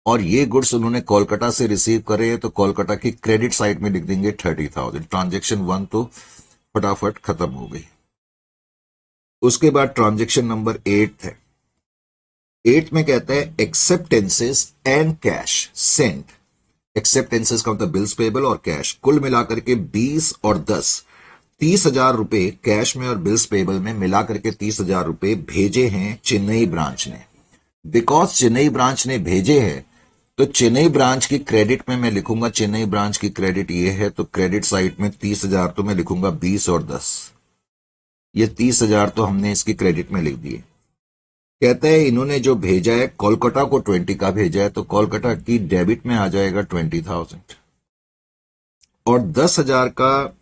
Speaker 1: और ये गुड्स उन्होंने कोलकाता से रिसीव करे हैं, तो कोलकाता की क्रेडिट साइड में लिख देंगे 30,000। ट्रांजेक्शन 1 तो फटाफट खत्म हो गई। उसके बाद ट्रांजेक्शन नंबर 8 है। 8 में कहता है acceptances and cash Saint. Acceptances का मतलब बिल्स पेबल और कैश, कुल मिलाकर के 20 और 10 30,000 रुपए कैश में और बिल्स पेबल में मिलाकर के 30,000 रुपए भेजे हैं चेन्नई ब्रांच ने। बिकॉज चेन्नई ब्रांच ने भेजे हैं, तो चेन्नई ब्रांच की क्रेडिट में मैं लिखूंगा, चेन्नई ब्रांच की क्रेडिट ये है, तो क्रेडिट साइड में 30,000 तो मैं लिखूंगा 20 और 10। ये 30,000 तो हमने इसकी क्रेडिट में लिख दिए। कहते हैं इन्होंने जो भेजा है कोलकाता को 20 का भेजा है, तो कोलकाता की डेबिट में आ जाएगा 20,000। और 10,000 का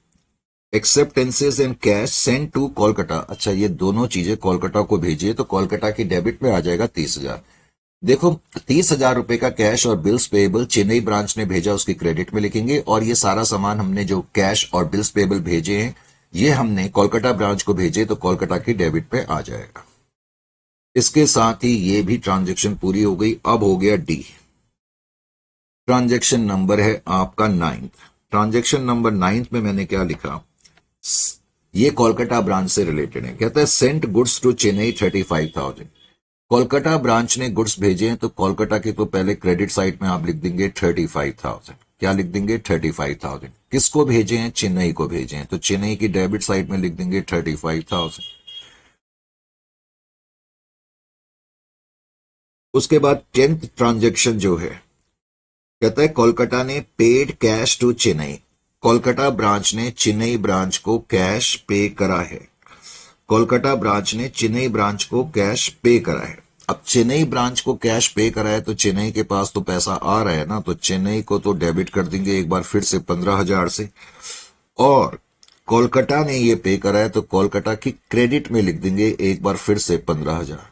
Speaker 1: acceptances and cash send to Kolkata. अच्छा, ये दोनों चीजें कोलकाता को भेजिए, तो कोलकाता की डेबिट में आ जाएगा 30,000। देखो 30,000 रुपए का कैश और बिल्स पेबल चेन्नई ब्रांच ने भेजा, उसकी क्रेडिट में लिखेंगे, और ये सारा सामान हमने जो कैश और बिल्स पेबल भेजे हैं ये हमने कोलकाता ब्रांच को भेजे, तो कोलकाता की डेबिट पे आ जाएगा। इसके साथ ही ये भी ट्रांजेक्शन पूरी हो गई। अब हो गया डी। ट्रांजेक्शन नंबर है आपका 9। ट्रांजेक्शन नंबर 9 में मैंने क्या लिखा, ये कोलकाता ब्रांच से रिलेटेड है। कहता है sent goods to Chennai 35,000। Kolkata branch ने गुड्स भेजे हैं, तो कोलकाता की तो पहले क्रेडिट साइड में आप लिख देंगे 35,000। क्या लिख देंगे? 35,000। किसको भेजे हैं? चेन्नई को भेजे हैं, तो चेन्नई की डेबिट साइड में लिख देंगे 35,000। उसके बाद 10th ट्रांजेक्शन जो है, कहता है कोलकाता ने paid cash to Chennai. Kolkata branch ने चेन्नई ब्रांच को कैश पे करा है। कोलकाता ब्रांच ने चेन्नई ब्रांच को कैश पे करा है। अब चेन्नई ब्रांच को कैश पे करा है तो चेन्नई के पास तो पैसा आ रहा है ना, तो चेन्नई को तो डेबिट कर देंगे एक बार फिर से 15,000 से, और कोलकाता ने ये पे करा है तो कोलकाता की क्रेडिट में लिख देंगे एक बार फिर से 15,000।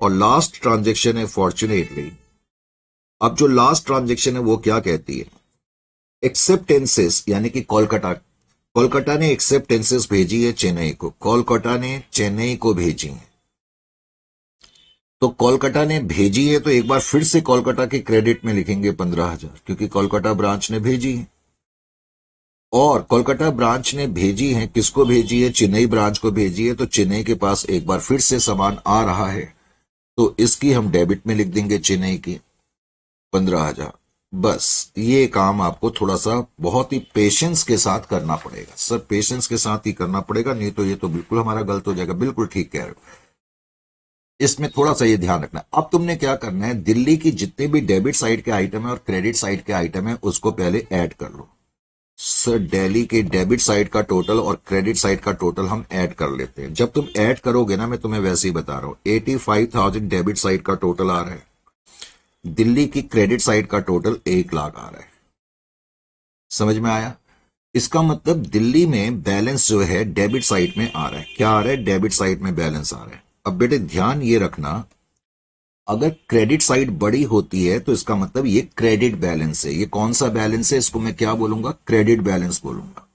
Speaker 1: और लास्ट ट्रांजेक्शन है फॉर्चुनेटली, अब जो लास्ट ट्रांजेक्शन है वो क्या कहती है, एक्सेप्टेंसेस, यानी कि कोलकाता ने एक्सेप्टेंसेस भेजी है चेन्नई को, कोलकाता ने चेन्नई को भेजी है, तो कोलकाता ने भेजी है तो एक बार फिर से कोलकाता की क्रेडिट में लिखेंगे 15,000, क्योंकि कोलकाता ब्रांच ने भेजी है। और कोलकाता ब्रांच ने भेजी है, किसको भेजी है, चेन्नई ब्रांच को भेजी है, तो चेन्नई के पास एक बार फिर से सामान आ रहा है, तो इसकी हम डेबिट में लिख देंगे चेन्नई की 15,000। बस ये काम आपको थोड़ा सा बहुत ही पेशेंस के साथ करना पड़ेगा सर, पेशेंस के साथ ही करना पड़ेगा, नहीं तो ये तो बिल्कुल हमारा गलत हो जाएगा। बिल्कुल ठीक कह रहे हो, इसमें थोड़ा सा ये ध्यान रखना। अब तुमने क्या करना है, दिल्ली की जितने भी डेबिट साइड के आइटम है और क्रेडिट साइड के आइटम है उसको पहले ऐड कर लो। सर दिल्ली के डेबिट साइड का टोटल और क्रेडिट साइड का टोटल हम ऐड कर लेते हैं। जब तुम ऐड करोगे ना, मैं तुम्हें वैसे ही बता रहा हूं, 85,000 डेबिट साइड का टोटल आ रहा है, दिल्ली की क्रेडिट साइड का टोटल 1 लाख आ रहा है। समझ में आया? इसका मतलब दिल्ली में बैलेंस जो है डेबिट साइड में आ रहा है। क्या आ रहा है? डेबिट साइड में बैलेंस आ रहा है। अब बेटे ध्यान ये रखना, अगर क्रेडिट साइड बड़ी होती है तो इसका मतलब ये क्रेडिट बैलेंस है। ये कौन सा बैलेंस है? इसको मैं क्या बोलूंगा? क्रेडिट बैलेंस बोलूंगा।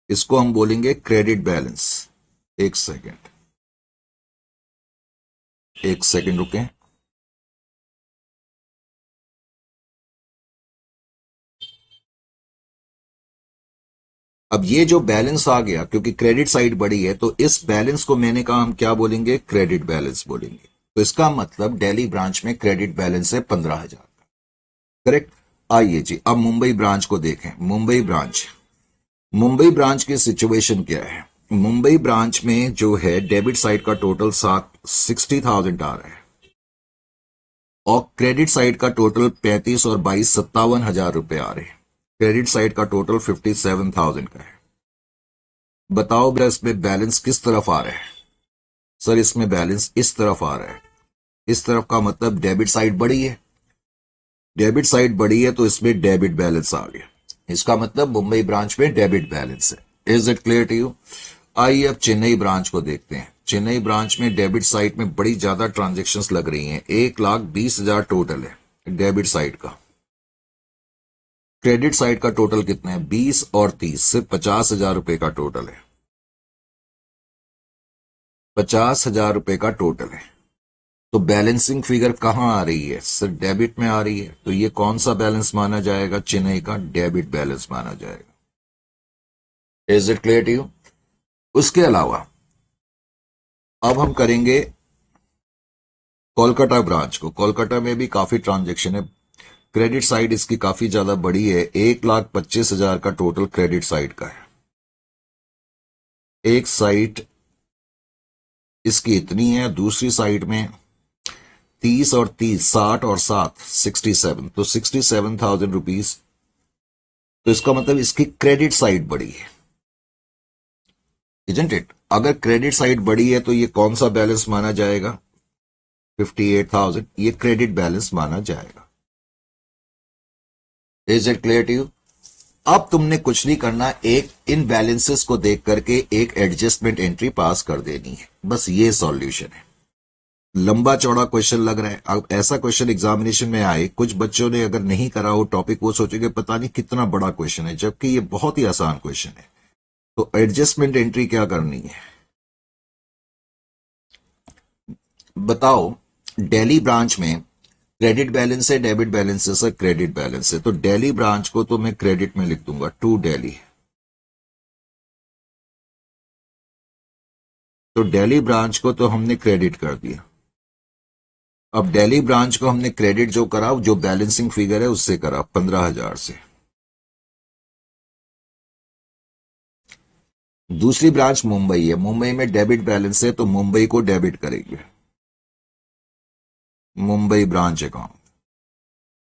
Speaker 1: इसको हम बोलेंगे क्रेडिट बैलेंस। एक सेकेंड रुके। अब ये जो बैलेंस आ गया, क्योंकि क्रेडिट साइड बड़ी है, तो इस बैलेंस को मैंने कहा हम क्या बोलेंगे? क्रेडिट बैलेंस बोलेंगे। तो इसका मतलब दिल्ली ब्रांच में क्रेडिट बैलेंस है 15,000 का। करेक्ट। आइए जी अब मुंबई ब्रांच को देखें। मुंबई ब्रांच की सिचुएशन क्या है? मुंबई ब्रांच में जो है डेबिट साइड का टोटल 60,000 आ रहा है और क्रेडिट साइड का टोटल 35 और 22 57,000 रुपए आ रहे हैं। क्रेडिट साइड का टोटल 57,000 का है। बताओ बेटा इसमें बैलेंस किस तरफ आ रहा है? सर इसमें बैलेंस इस तरफ आ रहा है। इस तरफ का मतलब डेबिट साइड बड़ी है, डेबिट साइड बड़ी है तो इसमें डेबिट बैलेंस आ गया। इसका मतलब मुंबई ब्रांच में डेबिट बैलेंस है। Is it clear to you? आइए अब चेन्नई ब्रांच को देखते हैं। चेन्नई ब्रांच में डेबिट साइड में बड़ी ज्यादा ट्रांजेक्शन्स लग रही हैं। 1,20,000 टोटल है डेबिट साइड का। क्रेडिट साइड का टोटल कितना है? 20 और 30, सिर्फ 50,000 रुपए का टोटल है। 50,000 रुपए का टोटल है। तो बैलेंसिंग फिगर कहां आ रही है? सर डेबिट में आ रही है। तो ये कौन सा बैलेंस माना जाएगा? चेन्नई का डेबिट बैलेंस माना जाएगा। Is it clear to you? उसके अलावा अब हम करेंगे कोलकाता ब्रांच को। कोलकाता में भी काफी ट्रांजेक्शन है। क्रेडिट साइड इसकी काफी ज्यादा बड़ी है। 1,25,000 का टोटल क्रेडिट साइड का है। एक साइड इसकी इतनी है, दूसरी साइड में 30 और 30, 60 और 7, 67, तो 67,000 रुपीज। तो इसका मतलब इसकी क्रेडिट साइड बड़ी है, इजंट इट? अगर क्रेडिट साइड बड़ी है तो ये कौन सा बैलेंस माना जाएगा? 58,000। ये क्रेडिट बैलेंस माना जाएगा। Is it clear to you? अब तुमने कुछ नहीं करना, एक इन बैलेंसेस को देख करके एक एडजस्टमेंट एंट्री पास कर देनी है। बस ये सॉल्यूशन है। लंबा चौड़ा क्वेश्चन लग रहा है। अब ऐसा क्वेश्चन एग्जामिनेशन में आए, कुछ बच्चों ने अगर नहीं करा हो टॉपिक, वो सोचेंगे पता नहीं कितना बड़ा क्वेश्चन है, जबकि ये बहुत ही आसान क्वेश्चन है। तो एडजस्टमेंट एंट्री क्या करनी है बताओ? दिल्ली ब्रांच में क्रेडिट बैलेंस है, डेबिट बैलेंस है? सर क्रेडिट बैलेंस है, तो दिल्ली ब्रांच को तो मैं क्रेडिट में लिख दूंगा, टू दिल्ली। तो दिल्ली ब्रांच को तो हमने क्रेडिट कर दिया। अब दिल्ली ब्रांच को हमने क्रेडिट जो करा, जो बैलेंसिंग फिगर है उससे करा, 15,000 से। दूसरी ब्रांच मुंबई है, मुंबई में डेबिट बैलेंस है तो मुंबई को डेबिट करेंगे। Mumbai branch account,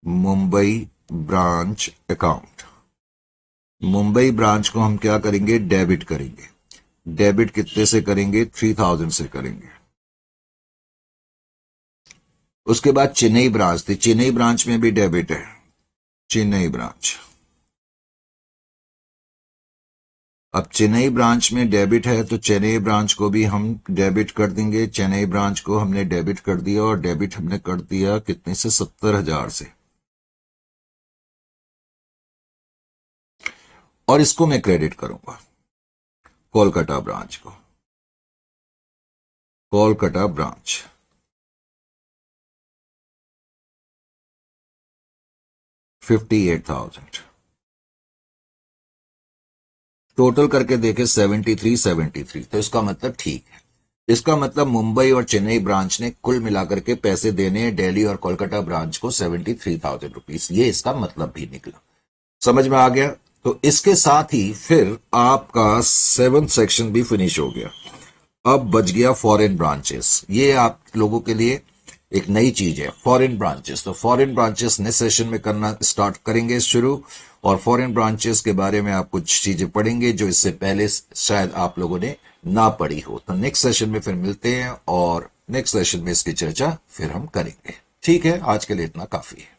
Speaker 1: Mumbai branch account, Mumbai branch को हम क्या करेंगे? डेबिट करेंगे। डेबिट कितने से करेंगे? 3000 से करेंगे। उसके बाद चेन्नई ब्रांच थी, चेन्नई ब्रांच में भी डेबिट है। चेन्नई ब्रांच, अब चेन्नई ब्रांच में डेबिट है तो चेन्नई ब्रांच को भी हम डेबिट कर देंगे। चेन्नई ब्रांच को हमने डेबिट कर दिया, और डेबिट हमने कर दिया कितने से? 70,000 से। और इसको मैं क्रेडिट करूंगा कोलकाता ब्रांच को। कोलकाता ब्रांच 58,000। टोटल करके देखे 73 तो इसका मतलब ठीक है। इसका मतलब मुंबई और चेन्नई ब्रांच ने कुल मिलाकर के पैसे देने हैं दिल्ली और कोलकाता ब्रांच को 73,000 रुपीज। ये इसका मतलब भी निकला। समझ में आ गया? तो इसके साथ ही फिर आपका 7th सेक्शन भी फिनिश हो गया। अब बच गया फॉरेन ब्रांचेस। ये आप लोगों के लिए एक नई चीज है, फॉरेन ब्रांचेस। तो फॉरेन ब्रांचेस नेक्स्ट सेशन में करना स्टार्ट करेंगे शुरू, और फॉरेन ब्रांचेस के बारे में आप कुछ चीजें पढ़ेंगे जो इससे पहले शायद आप लोगों ने ना पढ़ी हो। तो नेक्स्ट सेशन में फिर मिलते हैं, और नेक्स्ट सेशन में इसकी चर्चा फिर हम करेंगे। ठीक है, आज के लिए इतना काफी है।